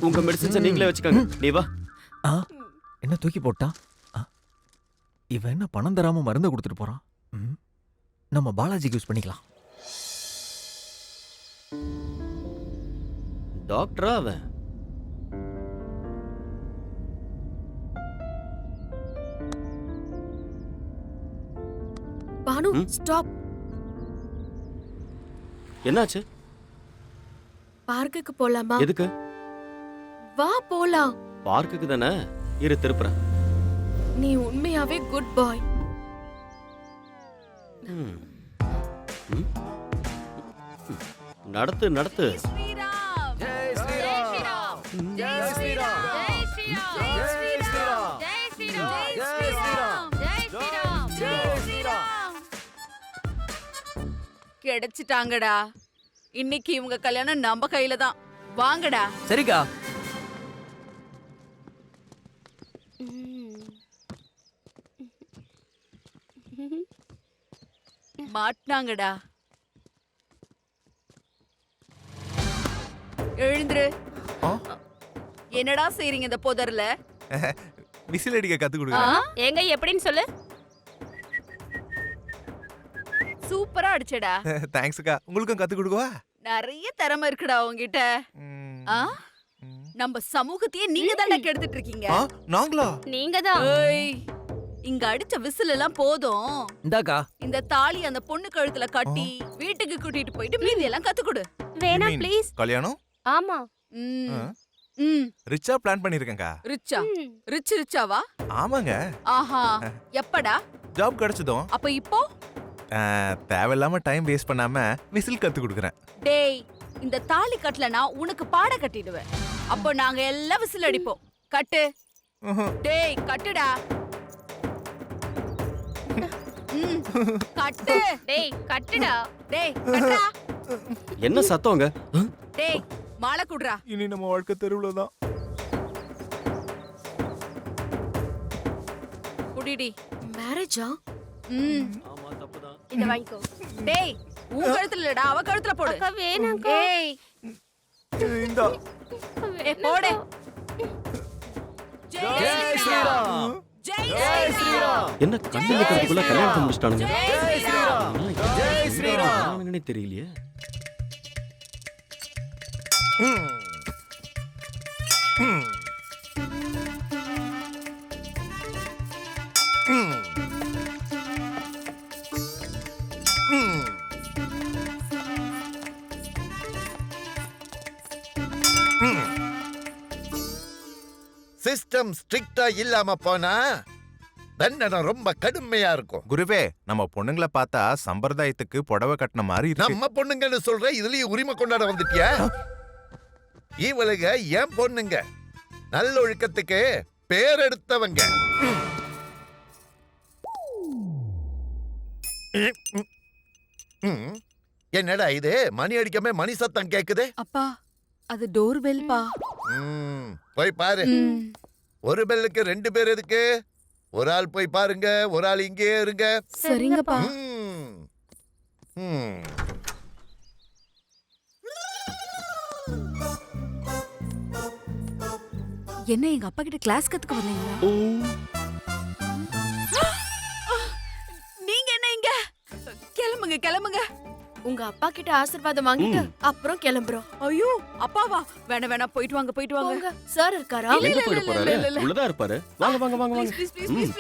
உங்க மெடிசன்ஸ் நீங்களே வச்சுக்கோங்க. நீ வா. என்ன தூக்கி போட்டான்? இவன் என்ன பணம் தராம மருந்து கொடுத்துட்டு போறான்? நம்ம பாலாஜிக்கு யூஸ் பண்ணிக்கலாம். டாக்டரா அவன்? பானு, ஸ்டாப். என்னாச்சு? பார்க்குக்கு போலாமா? எதுக்கு? வா போலாம். பார்க்குக்கு தானே. இரு, திருப்புறேன். நீ உண்மையாவே குட் பாய். நடத்து நடத்து. கிடைச்சிட்டாங்கடா. இன்னைக்கு இவங்க கல்யாணம் நம்ம கையில தான். வாங்கடா. சரிக்கா. மாட்டாங்கடா. எழுந்துரு. என்னடா செய்றீங்க இந்த புதர்ல? விசில் அடிக்க கத்து கொடுங்க. எங்க எப்படின்னு சொல்லு. சூப்பரா அடிச்சடா. தேங்க்ஸ்க்கா. உங்களுக்கும் கத்து கொடுக்கவா? நிறைய திறமை இருக்குடா உன்கிட்ட. நம்ம சமூகத்தையே நீங்க தானே கெடுத்துட்டு இருக்கீங்க. நாங்களா? நீங்க தான். இங்க அடிச்ச விசில் எல்லாம் போதும். இந்தாக்கா. இந்த தாலி அந்த பொண்ணு கழுத்துல கட்டி வீட்டுக்கு கூட்டிட்டு போயிட்டு மீதி எல்லாம் கத்து கொடு. வேணா ப்ளீஸ். கல்யாணம்? ஆமா. ரிச்சா பிளான் பண்ணிருக்கேன்க்கா. ரிச்சா? ரிச்சாவா? ஆமாங்க. ஆஹா. எப்படா? ஜாப் கிடைச்சதும். அப்ப இப்போ தேவையில்லாம டைம் வேஸ்ட் பண்ணாம விசில் கத்து கொடுக்குறேன். டேய், இந்த தாலி கட்டலனா உனக்கு பாட கட்டிடுவேன். அப்போ நாங்க எல்லாம் விசில் அடிப்போம். கட்டு. டேய் கட்டுடா. கட்டு. டேய் கட்டுடா. டேய் கட்டுடா. என்ன சத்தம்ங்க? டேய் மாலை குடுறா. இனி நம்ம வாழ்க்கை தெருவுல தான். குடிடி. மேரேஜா? ஆமா தப்புதான். இத வாங்கிக்கோ. டேய் உன் கழுத்துல இல்லடா, அவ கழுத்துல போடு. அக்கா வேணாம்க்கா. ஏய் இந்தா. போடு. ஜெய் ஸ்ரீராம். ஜெய் ஸ்ரீராம். என்ன கண்ணு வைக்கிறதுக்குள்ள கல்யாணத்தை முடிச்சிட்டானுங்க? ஜெய் ஸ்ரீராம். ஜெய் ஸ்ரீராம். என்னன்னே தெரியலையே. சிஸ்டம் ஸ்ட்ரிக்டா இல்லாம போனா தண்டனை ரொம்ப கடுமையா இருக்கும். குருவே, நம்ம பொண்ணுங்களை பார்த்தா சம்பிரதாயத்துக்கு புடவை கட்டின மாதிரி இருக்கு. நம்ம பொண்ணுங்கன்னு சொல்ற இதுலயும் உரிமை கொண்டாட வந்துட்டியா? இவளுங்க ஏன் பொண்ணுங்க, நல்லொழுக்கத்துக்கு பேர் எடுத்தவங்க. என்னடா இது, மணி அடிக்காம மணி சத்தம் கேக்குது? அப்பா அது டோர் பெல் பா. போய் பாரு. ஒரு பெல்லுக்கு 2 பேர் எதுக்கு? ஒரு ஆள் போய் பாருங்க, ஒரு ஆள் இங்கே இருங்க. சரிங்கப்பா. என்ன எங்க அப்பா கிட்ட கிளாஸ் கத்துக்க வந்தீங்களா? நீங்க என்ன இங்க? கிளம்புங்க கிளம்புங்க. உங்க அப்பா கிட்ட ஆசீர்வாதம் வாங்கிட்டு அப்புறம் கிளம்புறோம். ஐயோ அப்பாவா? வேணா போயிட்டு வாங்க போயிட்டு வாங்க. சார் இருக்காரா? எங்க போயிட போறாரு? உள்ளதா இருப்பாரு. வாங்க வாங்க வாங்க வாங்க.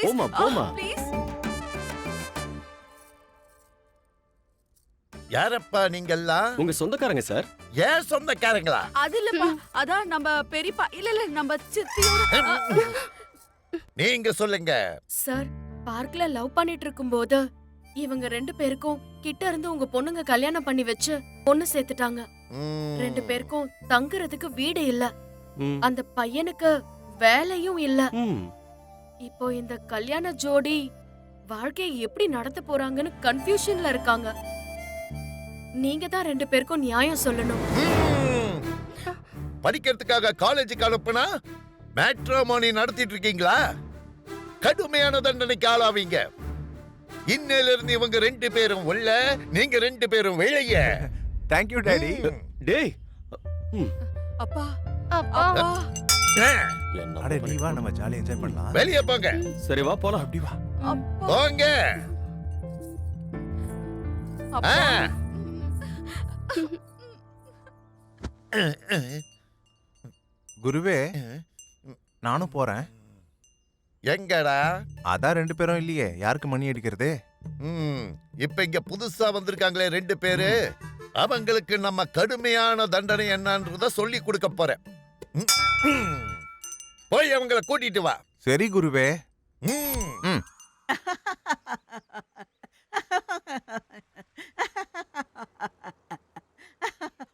போமா போமா. யாரப்பா நீங்கெல்லாம்? உங்க சொந்தக்காரங்க சார். ஏன் சொந்தக்காரங்களா? அது இல்லப்பா, அதான் நம்ம பெரியப்பா. இல்ல நம்ம சித்தியோட. நீங்க சொல்லுங்க. சார் பார்க்ல லவ் பண்ணிட்டு இருக்கும்போது இவங்க 2 பேருக்கும் கிட்ட இருந்து உங்க பொண்ணுங்க கல்யாணம் பண்ணி வச்சு பொண்ணு சேர்த்துட்டாங்க. 2 பேருக்கும் தங்குறதுக்கு வீடு இல்ல, அந்த பையனுக்கு வேலையும் இல்ல. இப்போ இந்த கல்யாண ஜோடி வாழ்க்கையை எப்படி நடத்த போறாங்கன்னு கன்ஃபியூஷன்ல இருக்காங்க. நீங்க தான் 2 பேருக்கும் நியாயம் சொல்லணும். படிக்கிறதுக்காக காலேஜுக்கு அனுப்புனா மேட்ரிமோனி நடத்திட்டு இருக்கீங்களா? கடுமையான தண்டனைக்கு ஆளாவீங்க. இன்னையில இருந்து இவங்க 2 பேரும் உள்ள, நீங்க 2 பேரும் வெளிய. Thank you daddy. டேய். அப்பா அப்பா அட நீ வா, நம்ம ஜாலியா என்ஜாய் பண்ணலாம். வெளிய போங்க. சரி வா போலாம். அப்படி வா. போங்க. குருவே, நானும் போறேன். எங்கடா? அதான் 2 பேரும் இல்லையே, யாருக்கு மணி அடிக்கிறது? இப்ப இங்க புதுசா வந்திருக்காங்களே 2 பேரு, அவங்களுக்கு நம்ம கடுமையான தண்டனை என்னன்றத சொல்லி கொடுக்க போறேன். போய் அவங்கள கூட்டிட்டு வா. சரி குருவே.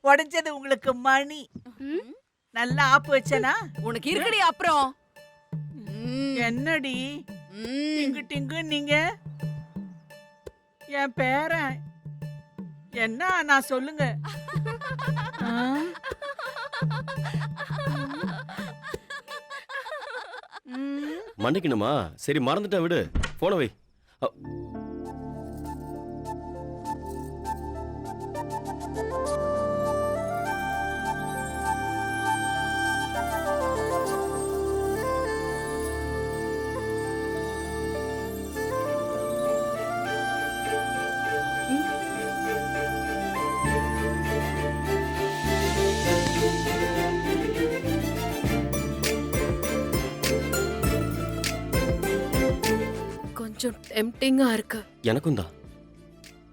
உடைஞ்சது உங்களுக்கு மணி. நல்லா ஆப்பு வச்சனா? உனக்கு இருக்கடி அப்புறம். என்னடி டிங்கு டிங்கு நீங்க? என் பேரன் என்ன நான் சொல்லுங்க. மன்னிக்கணுமா? சரி மறந்துட்டேன், விடு. போன வை. கொஞ்சம் டெம்ப்டிங்கா இருக்கு. எனக்கும் தான்.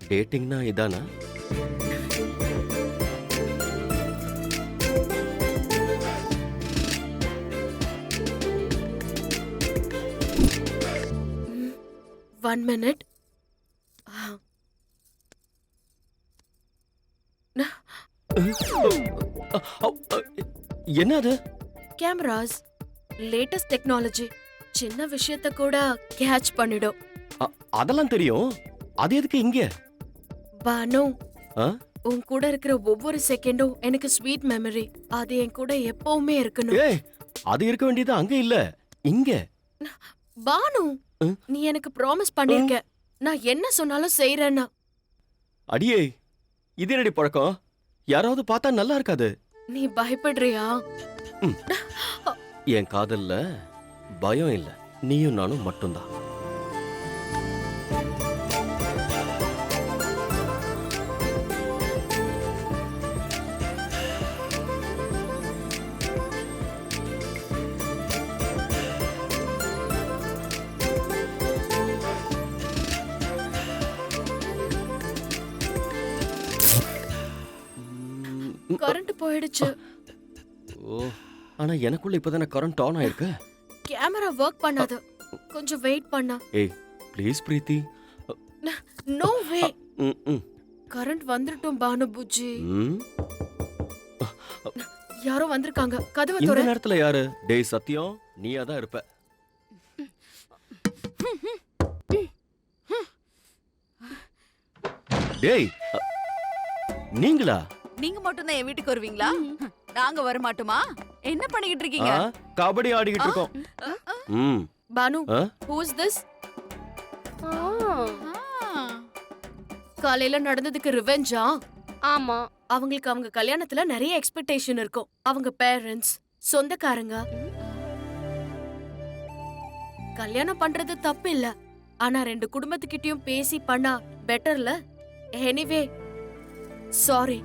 டேட்டிங்னா இதானா? One minute. என்ன அது? கேமராஸ், லேட்டஸ்ட் டெக்னாலஜி, சின்ன விஷயத்தை கூட கேட்ச் பண்ணிடும். அதெல்லாம் தெரியும். அது எதுக்கு இங்க? பானு, ஆ? உன் கூட இருக்கிற ஒவ்வொரு செகண்டும் எனக்கு ஸ்வீட் மெமரி. அது என் கூட எப்பவுமே இருக்கணும். ஏய், அது இருக்க வேண்டியது அங்க இல்ல, இங்க. பானு, நீ எனக்கு ப்ராமிஸ் பண்ணிருக்க, நான் என்ன சொன்னாலும் செய்யறேன்னா. அடியே, இது என்னடி பழக்கம்? யாராவது பார்த்தா நல்லா இருக்காது. நீ பயப்படுறியா? என் காதல்ல பயம் இல்ல, நீயும் நானும் மட்டும்தான். கரண்ட் போயிடுச்சு. ஓ, ஆனா எனக்குள்ள இப்பதானே கரண்ட் ஆன் ஆயிருக்கு. கேமரா ஒர்க் பண்ணாது. கொஞ்சம் வெயிட் பண்ணா. ஏய் ப்ளீஸ் பிரீத்தி. நோ வே. ம். கரண்ட் வந்துட்டோம் பானு புஜ்ஜி. ம். யாரோ வந்திருக்காங்க. கதவை இந்த திற. நேரத்துல யாரு? டேய் சத்யம், நீயா தான் இருப்ப. டேய், நீங்களா? நீங்க மட்டும் தான் என் வீட்டுக்கு வருவீங்களா? நாங்க வர மாட்டோமா? என்ன பண்ணிக்கிட்டு இருக்கீங்க? கபடி ஆடிக்கிட்டு இருக்கோம். ம். Banu, who is this? காலையில நடந்ததுக்கு ரிவெஞ்சா? ஆமா. அவங்களுக்கு அவங்க கல்யாணத்துல நிறைய எக்ஸ்பெக்டேஷன் இருக்கும். அவங்க பேரண்ட்ஸ், சொந்தக்காரங்க. கல்யாணம் பண்றது தப்பு இல்ல, ஆனா ரெண்டு குடும்பத்துக்கிட்டயும் பேசி பண்ணா பெட்டர்ல. எனிவே, சாரி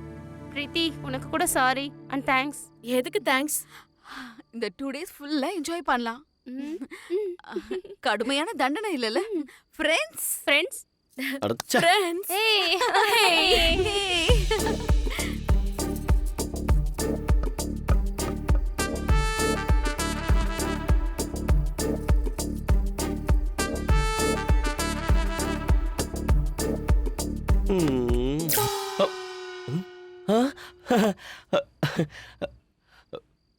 பிரீத்தி, உனக்கு கூட சாரி அண்ட் தேங்க்ஸ். எதுக்கு தேங்க்ஸ்? இந்த 2 days ஃபுல்லா என்ஜாய் பண்ணலாம். கடுமையான தண்டனை இல்லல. ஃப்ரெண்ட்ஸ் ஃப்ரெண்ட்ஸ் அடச்சே. ஃப்ரெண்ட்ஸ்.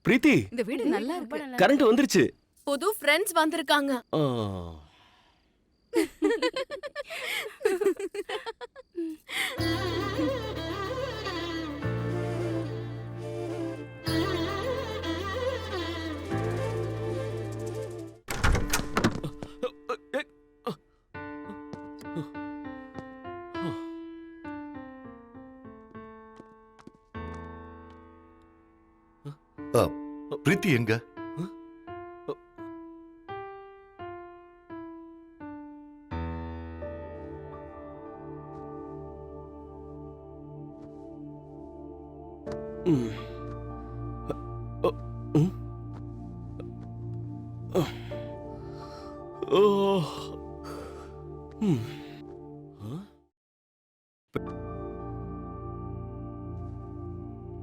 பிரீத்தி, இந்த வீடு நல்லா இருக்கு. கரண்ட் வந்துருச்சு. புது ஃப்ரெண்ட்ஸ் வந்திருக்காங்க. பிரீத்தி எங்க?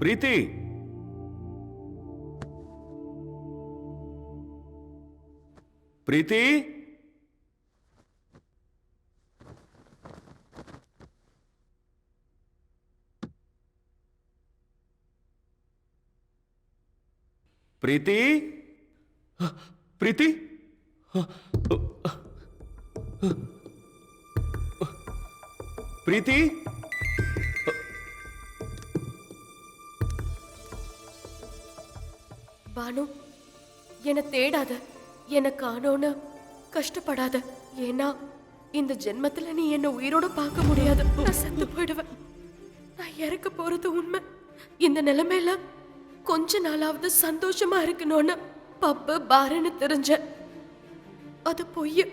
பிரீத்தி, பிரீத்தி, பிரீத்தி, பிரீத்தி, பிரீத்தி. பானு, என்ன தேடாத, என்ன காணோன்னு கஷ்டப்படாத. ஏன்னா இந்த ஜென்மத்துல நீ என்ன உயிரோட பார்க்க முடியாது. நான் செத்து போயிடுவேன். நான் இறக்க போறது உண்மை. இந்த நிலைமையில கொஞ்ச நாளாவது சந்தோஷமா இருக்கணும்னு பப்பு பாருன்னு தெரிஞ்ச. அது பொய்.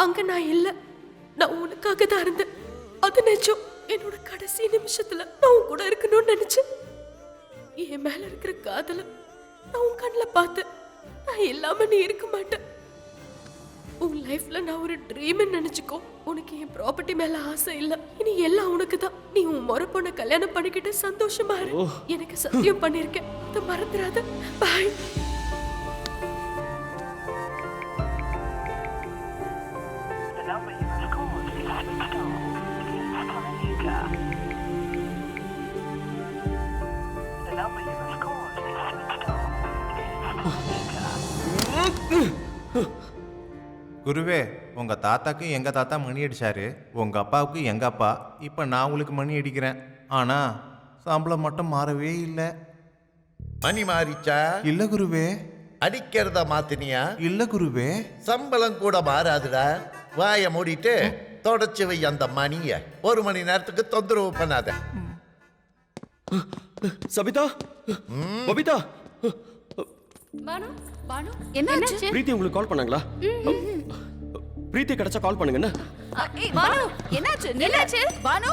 அங்க நான் இல்ல. நான் உனக்காக தான் இருந்தேன். அது நிஜம். என்னோட கடைசி நிமிஷத்துல நான் உன் கூட இருக்கணும்னு நினைச்சேன். என் மேல இருக்கிற காதல நான் உன் கண்ணுல பார்த்தேன். நான் இல்லாம நீ இருக்க மாட்டேன். உன் லைஃப்ல நான் ஒரு ட்ரீம் நினைச்சுக்கோ. உனக்கு என் ப்ராப்பர்ட்டி மேல ஆசை இல்ல. இனி எல்லாம் உனக்கு தான். நீ உன் முறை பொண்ண கல்யாணம் பண்ணிக்கிட்டு சந்தோஷமா இரு. எனக்கு சத்தியம் பண்ணிருக்கேன். அதை மறந்துடாத. பாய். குருவே உங்க தாத்தாக்கு எங்க தாத்தா மணி அடிச்சாரு, உங்க அப்பாவுக்கு எங்க அப்பா. இப்ப நான் உங்களுக்கு மணி அடிக்கிறேன். ஆனா சம்பளம் மட்டும் மாறவே இல்லை. மணி மாறிச்சா? இல்ல குருவே. அடிக்கிறத மாத்தினியா? இல்ல குருவே. சம்பளம் கூட மாறாதுடா. வாய மூடிட்டு தொடச்சு வை அந்த மணிய. 1 மணி நேரத்துக்கு தொந்தரவு பண்ணாத. சபிதா, பபிதா, பானு பானு என்னாச்சு? பிரீத்தி உங்களுக்கு கால் பண்ணாங்களா? பிரீத்தி கிடைச்சா கால் பண்ணுங்க. என்ன? ஏய் பானு என்னாச்சு? என்னாச்சு? பானு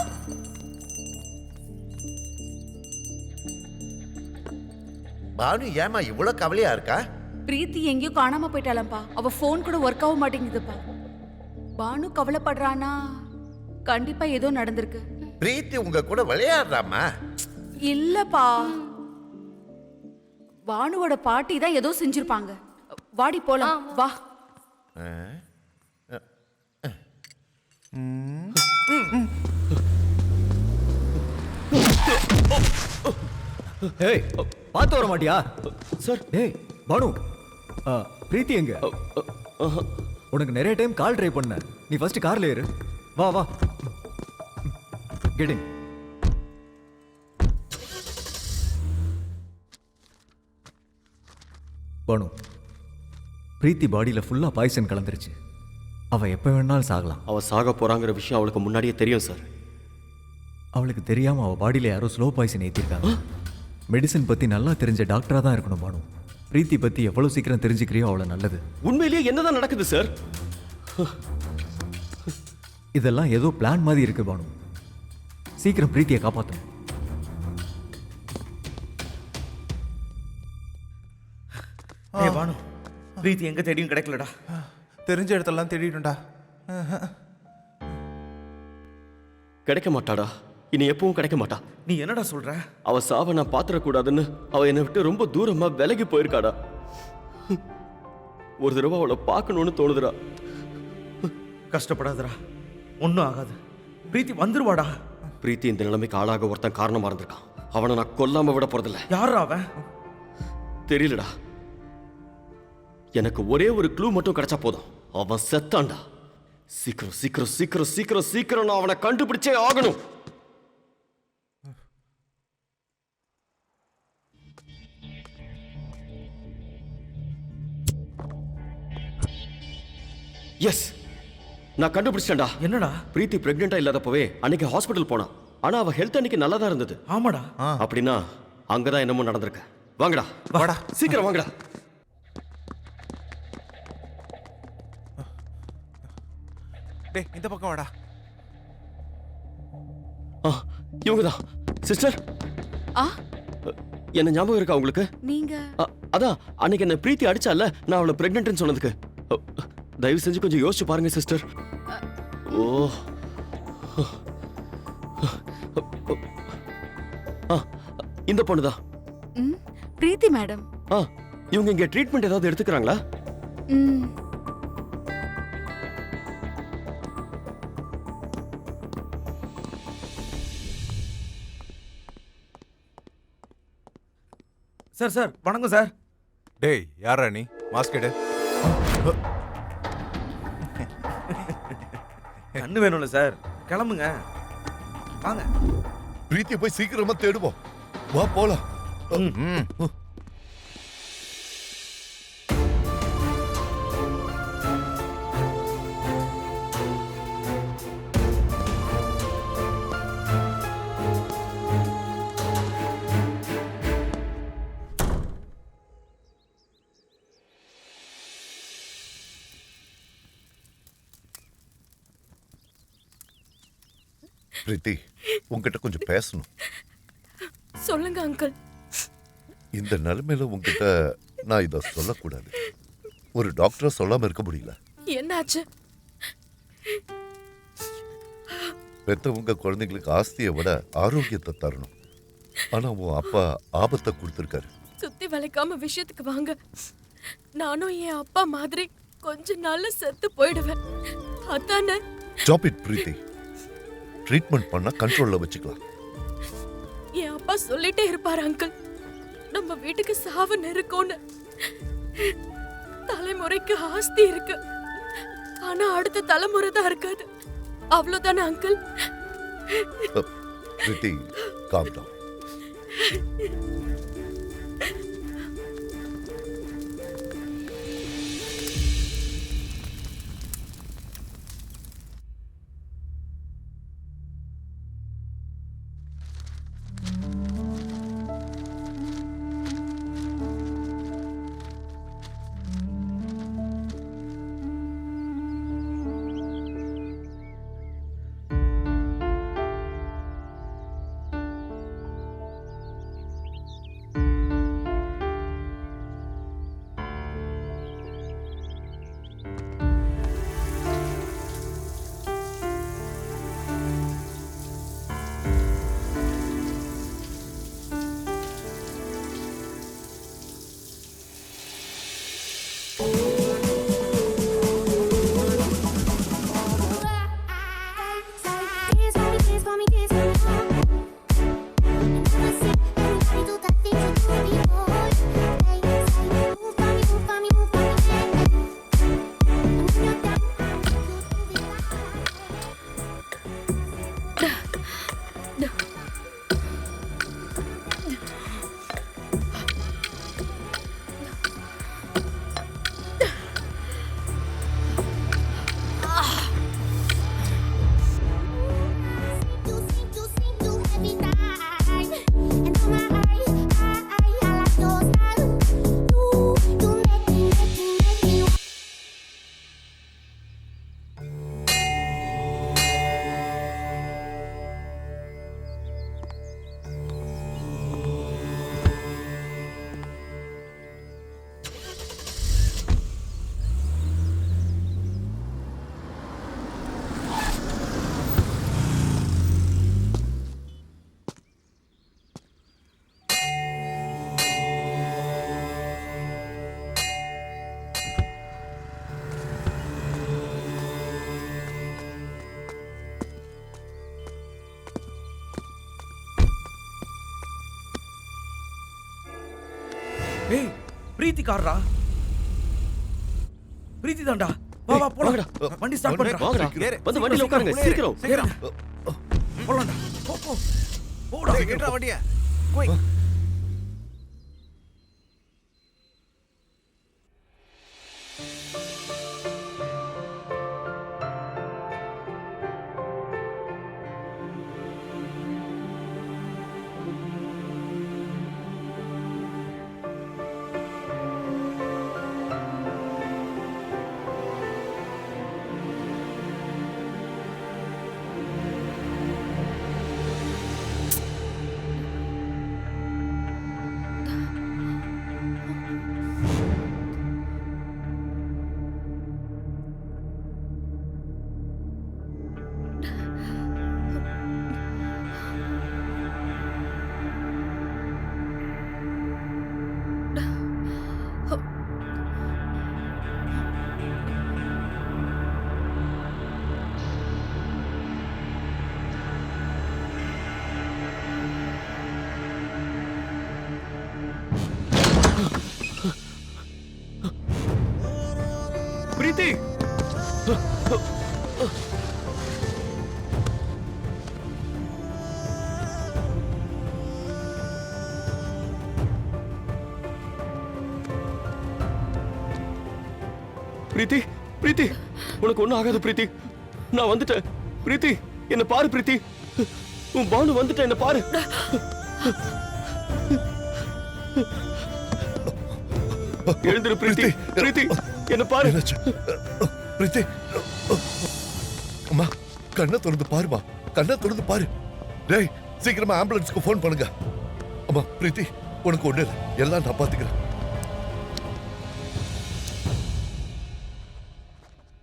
பானு ஏமா இவ்வளவு கவலையா இருக்கா? பிரீத்தி எங்கேயோ காணாம போயிட்டாளப்பா. அவ ஃபோன் கூட ஒர்க் ஆக மாட்டேங்குதுப்பா. பானு கவலைப்படுறானா? கண்டிப்பா ஏதோ நடந்திருக்கு. பிரீத்தி உங்க கூட விளையாடுறாமா? இல்லப்பா, பானுவோட பாட்டி தான் ஏதோ செஞ்சிருப்பாங்க. வாடி போலாம் வா. ஏய் பார்த்து வர மாட்டியா சார்? ஏய் பானு, பிரீத்தி எங்க? உனக்கு நிறைய டைம் கால் ட்ரை பண்ண. நீ ஃபர்ஸ்ட் கார்ல ஏறு. வா வா கெட் இன். பானு, பிரீத்தி பாடியில ஃபுல்லா பாய்சன் கலந்துருச்சு. அவ எப்ப வேணாலும் சாகலாம். அவ சாக போறாங்கிற விஷயம் அவளுக்கு முன்னாடியே தெரியும் சார். அவளுக்கு தெரியாம அவ பாடியில யாரோ ஸ்லோ பாய்சன் ஏத்திருக்காங்க. மெடிசன் பத்தி நல்லா தெரிஞ்ச டாக்டரா தான் இருக்கணும் பானு. பிரீத்தி பத்தி எவ்வளவு சீக்கிரம் தெரிஞ்சுக்கிறியோ அவ்வளவு நல்லது. உண்மையிலேயே என்னதான் நடக்குது சார்? இதெல்லாம் ஏதோ பிளான் மாதிரி இருக்கு பானு. சீக்கிரம் பிரீத்தியை காப்பாத்தணும். ஏய் பானு, பிரீத்தி எங்க தேடியும் கிடைக்கலடா. தெரிஞ்ச இடத்தெல்லாம் தேடிட்டுண்டா. கிடைக்க மாட்டாடா. இனி எப்பவும் கிடைக்க மாட்டா. நீ என்னடா சொல்ற? அவ சாவ நான் பாத்திரக்கூடாதுன்னு அவ என்னை விட்டு ரொம்ப தூரமா விலகி போயிருக்காடா. ஒரு தடவை அவளை பார்க்கணும்னு தோணுதுடா. கஷ்டப்படாதடா, ஒன்னும் ஆகாது. பிரீத்தி வந்துருவாடா. பிரீத்தி இந்த நிலைமைக்கு ஆளாக ஒருத்தன் காரணமா இருந்திருக்கான். அவனை நான் கொல்லாம விட போறதில்ல. யாரா அவன்? தெரியலடா. எனக்கு ஒரே ஒரு க்ளூ மட்டும் கிடைச்சா போதும். அவன் செத்தான்டா. சீக்கிரம் சீக்கிரம் சீக்கிரம் சீக்கிரம் சீக்கிரம் நான் அவனை கண்டுபிடிச்சே ஆகணும். எஸ், நான் கண்டுபிடிச்சேன்டா. என்னடா? பிரீத்தி பிரெக்னெண்டா இல்லாதப்பவே அன்னைக்கு ஹாஸ்பிட்டல் போனா. ஆனா அவ ஹெல்த் அன்னைக்கு நல்லா தான் இருந்தது. ஆமாடா. அப்படின்னா அங்கதான் என்னமோ நடந்திருக்கு. வாங்கடா வாடா, சீக்கிரம் வாங்கடா. டேய் இந்த பக்கம் வாடா. இவங்கதான் சிஸ்டர். என்ன ஞாபகம் இருக்கா உங்களுக்கு? நீங்க அதான் அன்னைக்கு என்ன பிரீத்தி அடிச்சால, நான் அவளை பிரெக்னென்ட்னு சொன்னதுக்கு. தயவு செஞ்சு கொஞ்சம் யோசிச்சு பாருங்க சிஸ்டர். ஓ, இந்த பொண்ணுதான் பிரீத்தி மேடம். இவங்க இங்க ட்ரீட்மெண்ட் ஏதாவது எடுத்துக்கிறாங்களா? சார் சார் வணக்கம் சார். டேய் யாரா நீ? மாஸ்க் எடு. கண்ணு வேணும்ல சார், கிளம்புங்க வாங்க. பிரீத்தியை போய் சீக்கிரமா தேடுவோம். வா போலாம். பிரீத்தி, உங்ககிட்ட கொஞ்சம் பேசணும். சொல்லுங்க அங்கிள். இந்த நிலைமையில உங்ககிட்ட நான் இத சொல்லக்கூடாது. ஒரு டாக்டரா சொல்லாம இருக்க முடியல. என்னாச்சு? பெத்தவங்க குழந்தைங்களுக்கு ஆஸ்தியை விட ஆரோக்கியத்தை தரணும். ஆனா உன் அப்பா ஆபத்தை கொடுத்திருக்காரு. சுத்தி வளைக்காம விஷயத்துக்கு வாங்க. நானும் என் அப்பா மாதிரி கொஞ்ச நாள்ல செத்து போயிடுவேன். அதானே? Stop it Preethi. ட்ரீட்மெண்ட் பண்ண கண்ட்ரோல்ல வச்சுக்கலாம். என் அப்பா சொல்லிட்டே இருப்பாரு அங்கிள், நம்ம வீட்டுக்கு சாவு நெருக்கம்னு. தலைமுறைக்கு ஆஸ்தி இருக்கு, ஆனா அடுத்த தலைமுறை தான் இருக்காது. அவ்வளவுதானே அங்கிள்? பிரீத்தி, calm down. ஏய், பிரீத்தி கார்ரா. பிரீத்தி தான்டா. வா வா போலாம். வண்டி ஸ்டார்ட் பண்றா. வாங்கடா. வந்து வண்டியில உட்காருங்க சீக்கிரம். போலாம்டா. போ போ. போடா. கேட்றா வண்டிய. போய். பிரீத்தி பிரீத்தி பிரீத்தி உனக்கு ஒண்ணும் ஆகாது பிரீத்தி. நான் வந்துட்டேன் பிரீத்தி. என்ன பாரு பிரீத்தி. உன் பானு வந்துட்டேன், என்ன பாரு. எழுந்திரு பிரீத்தி. பிரீத்தி என்ன பாரு. பிரீத்தி, அம்மா கண்ணை திறந்து பாருமா. கண்ணை திறந்து பாரு. டேய், சீக்கிரமா ஆம்புலன்ஸ்க்கு ஃபோன் பண்ணுங்க. அம்மா பிரீத்தி, உனக்கு ஒண்ணு இல்லை, எல்லாம் நான் பாத்துக்கிறேன்.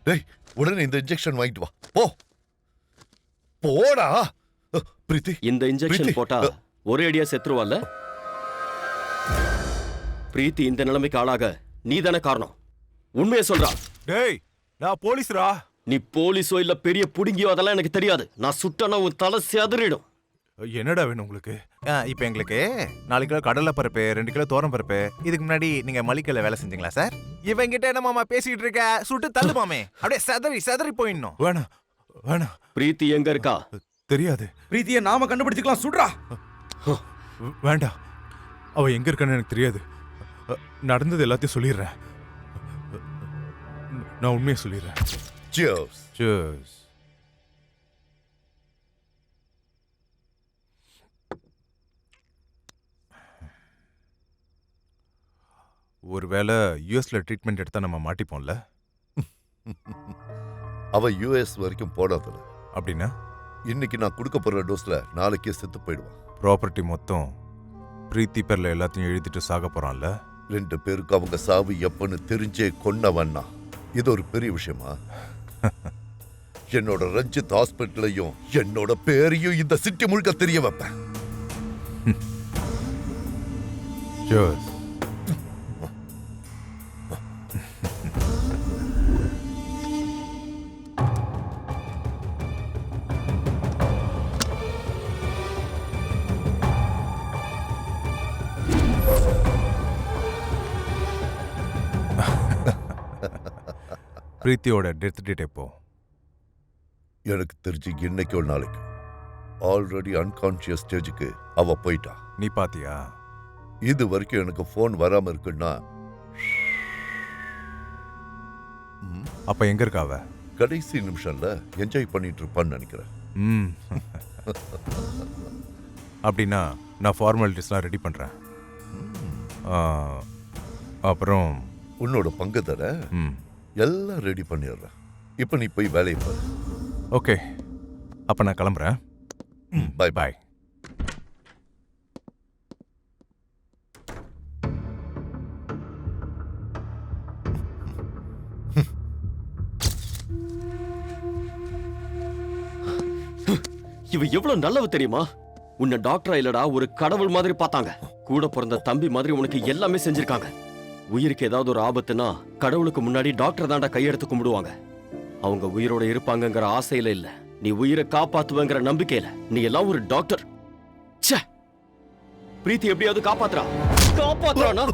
டேய், உடனே இந்த இன்ஜெக்ஷன் வாங்கிட்டு வா. போ போடா. பிரீத்தி, இந்த இன்ஜெக்ஷன் போட்டா ஒரே அடியா செத்துருவான்ல. பிரீத்தி இந்த நிலைமைக்கு ஆளாக நீ தானே காரணம். உண்மையை சொல்றா. டேய், நான் போலீஸ்ரா. நீ போலீஸோ இல்ல பெரிய புடுங்கியோ அதெல்லாம் எனக்கு தெரியாது. நான் சுட்டனா உன் தலை செதறிடும். என்னடா வேணும் உங்களுக்கு? இப்போ எங்களுக்கு 4 கிலோ கடலை பருப்பு, 2 கிலோ தோரம் பருப்பு. இதுக்கு முன்னாடி நீங்க மளிகைல வேலை செஞ்சீங்களா சார்? இவங்கிட்ட என்ன மாமா பேசிக்கிட்டு இருக்க? சுட்டு தள்ளு மாமே, அப்படியே செதறி போயிடணும். வேணாம் வேணாம். பிரீத்தி எங்க இருக்கா? தெரியாது. பிரீத்தியை நாம கண்டுபிடிச்சுக்கலாம், சுடுறா. வேண்டாம், அவ எங்க இருக்கான்னு எனக்கு தெரியாது. நடந்தது எல்லாத்தையும் சொல்லிடுறேன். நான் உண்மையை சொல்லிடுறேன். Cheers. Cheers. ஒருவேளை யூஎஸ்ல ட்ரீட்மெண்ட் எடுத்தா நம்ம மாட்டிப்போம்ல? அவ யூஎஸ் வரைக்கும் போடாதல. அப்படின்னா இன்னைக்கு நான் கொடுக்க போற டோஸ்ல நாளைக்கே செத்து போயிடுவான். ப்ராப்பர்ட்டி மொத்தம் பிரீத்தி பேர்ல எல்லாத்தையும் எழுதிட்டு சாக போறான்ல? 2 பேருக்கு அவங்க சாவு எப்பன்னு தெரிஞ்சே கொன்னவன்னா இது ஒரு பெரிய விஷயமா? என்னோட ரஞ்சித் ஹாஸ்பிட்டலையும் என்னோட பேரையும் இந்த சிட்டி முழுக்க தெரிய வைப்பேன். Cheers. பிரீத்தியோட டெத் டேட் எப்போ? எனக்கு தெரிஞ்சு இன்னைக்கு ஒரு நாளைக்கு. ஆல்ரெடி அன்கான்ஷியஸ் ஸ்டேஜுக்கு அவ போயிட்டா. நீ பாத்தியா? இது வரைக்கும் எனக்கு போன் வராம இருக்குன்னா அப்ப எங்க இருக்கா அவ? கடைசி நிமிஷம்ல என்ஜாய் பண்ணிட்டு இருப்பான்னு நினைக்கிறேன். அப்படின்னா நான் ஃபார்மாலிட்டிஸ்லாம் ரெடி பண்றேன். அப்புறம் உன்னோட பங்கு தர எல்லாம் ரெடி பண்ணிடுறேன். இப்ப நீ போய் வேலையை பாரு. ஓகே, அப்ப நான் கிளம்புறேன். Bye bye. இவ எவ்வளவு நல்லவ தெரியுமா? உன்னை டாக்டரா இல்லடா, ஒரு கடவுள் மாதிரி பார்த்தாங்க. கூட பிறந்த தம்பி மாதிரி உனக்கு எல்லாமே செஞ்சிருக்காங்க. உயிருக்கு ஏதாவது ஒரு ஆபத்துனா கடவுளுக்கு முன்னாடி டாக்டர் தாண்டா கையெடுத்து கும்பிடுவாங்க. அவங்க உயிரோட இருப்பாங்கங்கிற ஆசையில இல்ல, நீ உயிரை காப்பாத்துவங்கிற நம்பிக்கையில. நீ எல்லாம் ஒரு டாக்டர். ச்சே, பிரீத்தி எப்படியாவது காப்பாத்துறானா?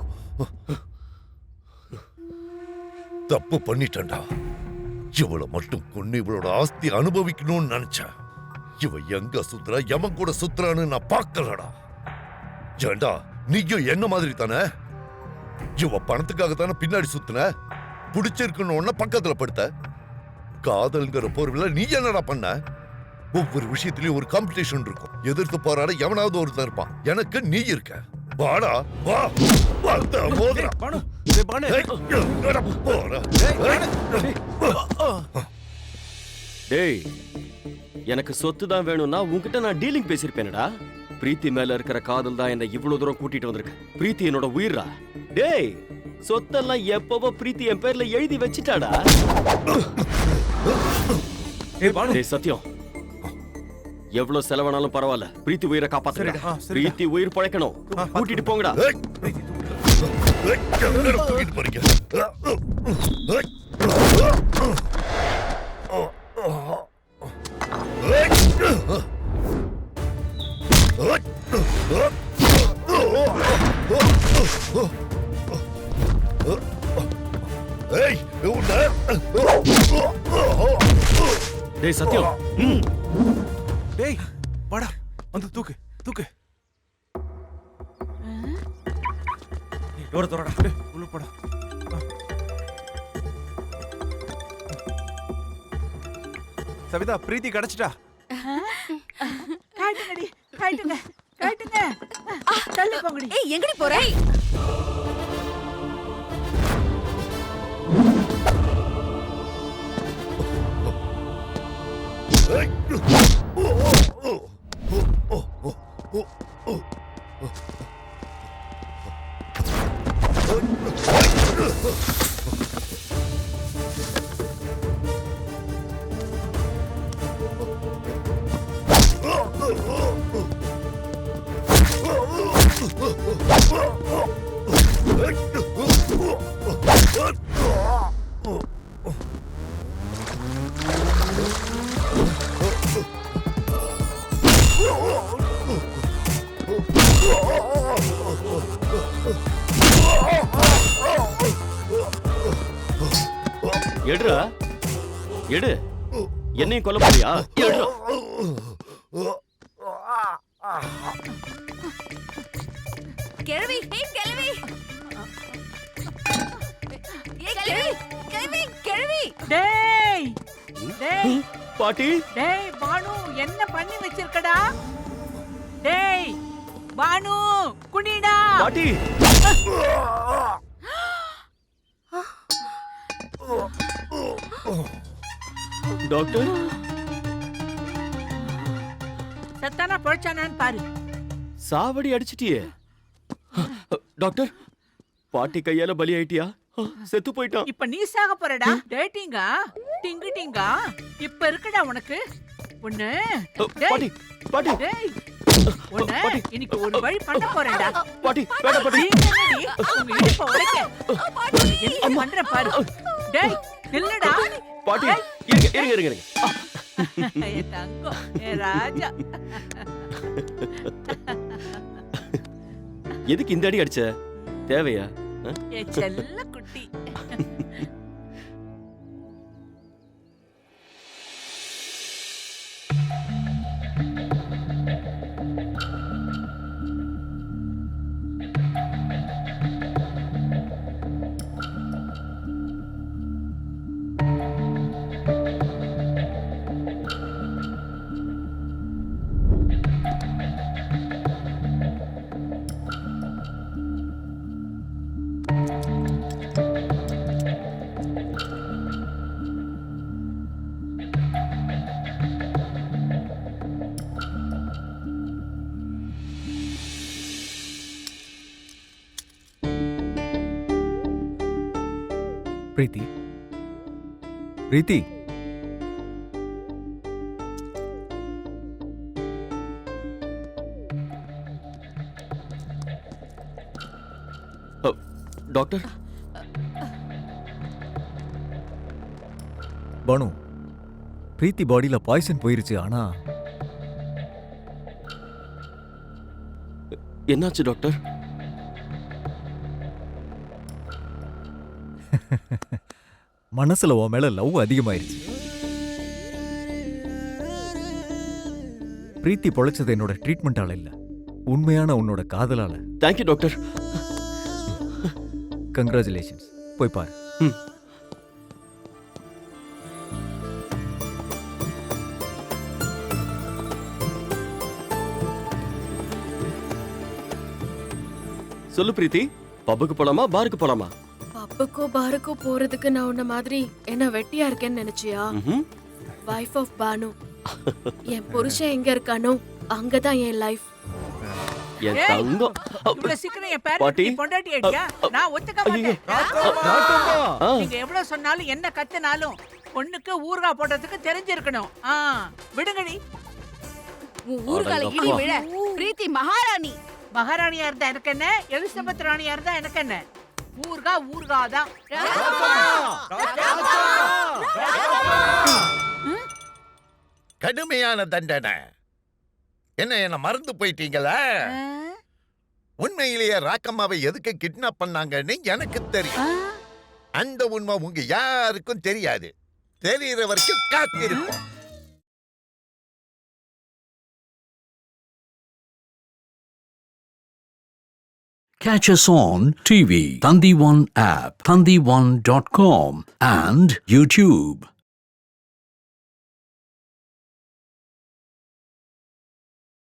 தப்பு பண்ணிட்டேன்டா. இவளை மட்டும் கொண்டு இவளோட ஆஸ்தி அனுபவிக்கணும்னு நினைச்சேன். இவ எங்க சுத்துறா, எவன் கூட சுத்துறான்னு நான் பார்க்கலடா. ஏண்டா நீயும் என்ன மாதிரி தானே? இவ பணத்துக்காக தானே பின்னாடி சுத்துன. பிடிச்சிருக்கணும் பக்கத்துல படுத்த. காதல்ங்கிற போர்வில நீ என்னடா பண்ண? ஒவ்வொரு விஷயத்திலயும் ஒரு காம்படிஷன் இருக்கும். எதிர்த்து போராட எவனாவது ஒருத்தன் இருப்பான். எனக்கு நீ இருக்க. வாடா வா. டேய், எனக்கு சொத்து தான் வேணும்னா உன்கிட்ட நான் டீலிங் பேசிருப்பேனடா. பிரீத்தி மேல இருக்கிற காதல் தான் என்ன இவ்வளவு தூரம் கூட்டிட்டு வந்திருக்கு. பிரீத்தி என்னோட உயிரா. டேய், சொத்தெல்லாம் எப்பவோ பிரீத்தி என் பேர்ல எழுதி வச்சிட்டாடா. டேய் சத்யம், எவ்வளவு செலவானாலும் பரவாயில்ல, பிரீத்தி உயிரை காப்பாத்துறா. பிரீத்தி உயிர் பழைக்கணும். கூட்டிட்டு போங்கடா. தூக்கிட்டு போறீங்க. டேய் சத்யம், டேய் வாடா, வந்து தூக்கு தூக்கு. எவர தோறடா, உள்ள போடா. சவிதா, பிரீத்தி கிடைச்சிட்டா. காட்டுங்கடி, காட்டுங்க, காட்டுங்க. தள்ளி போங்கடி. ஏய், எங்கடி போற? எடுறா, எடு. என்னையும் கொல்ல போறியா? எடுறா. கிழவி, கிழவி, கிழவி, கிழவி, கிழவி. டேய் டேய் பாட்டி, டேய் பானு, என்ன பண்ணி வச்சிருக்கடா? டேய் பானு, குனிடா. பாட்டி. டாக்டர், சத்தானா பொழைச்சானான்னு பாரு. சாவடி அடிச்சிட்டியே. டாக்டர், பாட்டி கையால பலி ஆயிட்டியா? செத்து போயிட்டான். இப்ப நீ சாக போறடா. டேட்டிங்கா டிங்கிட்டிங்கா இப்ப இருக்குடா உனக்கு ஒண்ணு. பாட்டி, பாட்டி. டேய் ஒண்ணு இன்னைக்கு ஒரு வழி பண்ண போறேன்டா. பாட்டி, வேண்டாம் பாட்டி. நீ என்னடி உங்க இடுப்ப உடைக்க என்ன பண்ற பாரு. டேய் நில்லுடா. பாட்டி, இருங்க இருங்க இருங்க. என் தங்கம், என் ராஜா. எதுக்கு இந்த அடி அடிச்ச? தேவையா? என் செல்ல குட்டி. பிரீத்தி, பிரீத்தி, டாக்டர். பானு, பிரீத்தி பாடியில பாய்சன் போயிருச்சு. ஆனா என்னாச்சு டாக்டர்? மனசுல உன் மேல லவ் அதிகமாயிருச்சு. பிரீத்தி பொழைச்சது என்னோட ட்ரீட்மெண்டால இல்ல, உண்மையான உன்னோட காதலால. Thank you doctor. கங்க்ராச்சுலேஷன்ஸ். போய் பாரு. சொல்லு பிரீத்தி, பப்புக்கு போலாமா பாருக்கு போலாமா? பப்புக்கோ பாருக்கோ போறதுக்கு நான் உன்ன மாதிரி என்ன வெட்டியா இருக்கேன்னு நினைச்சியா? Wife of Banu. என் புருஷன் எங்க இருக்கானோ அங்கதான் என் லைஃப். என் தங்கம். இவ்வளவு சீக்கிரம் என் பேரண்டி பொண்டாட்டி அடியா? நான் ஒத்துக்க மாட்டேன். நீங்க எவ்வளவு சொன்னாலும் என்ன கத்தினாலும் பொண்ணுக்கு ஊர்கா போடுறதுக்கு தெரிஞ்சிருக்கணும். விடுங்கடி. ஊர்கால இடி விழ பிரீத்தி மகாராணி. மகாராணியா இருந்தா எனக்கு என்ன, எலிசபெத் ராணியா இருந்தா எனக்கு என்ன? ஊர்கா ஊர்காதான். கடுமையான தண்டனை. என்ன மறந்து போயிட்டீங்களா? உண்மையிலேயே ராக்கம்மாவை எதுக்கு கிட்னாப் பண்ணாங்கன்னு எனக்கு தெரியும். அந்த உண்மை உங்க யாருக்கும் தெரியாது. தெரிகிற வரைக்கும் காத்திருப்போம். Catch us on TV, Thandiwan app, thandiwan.com and YouTube.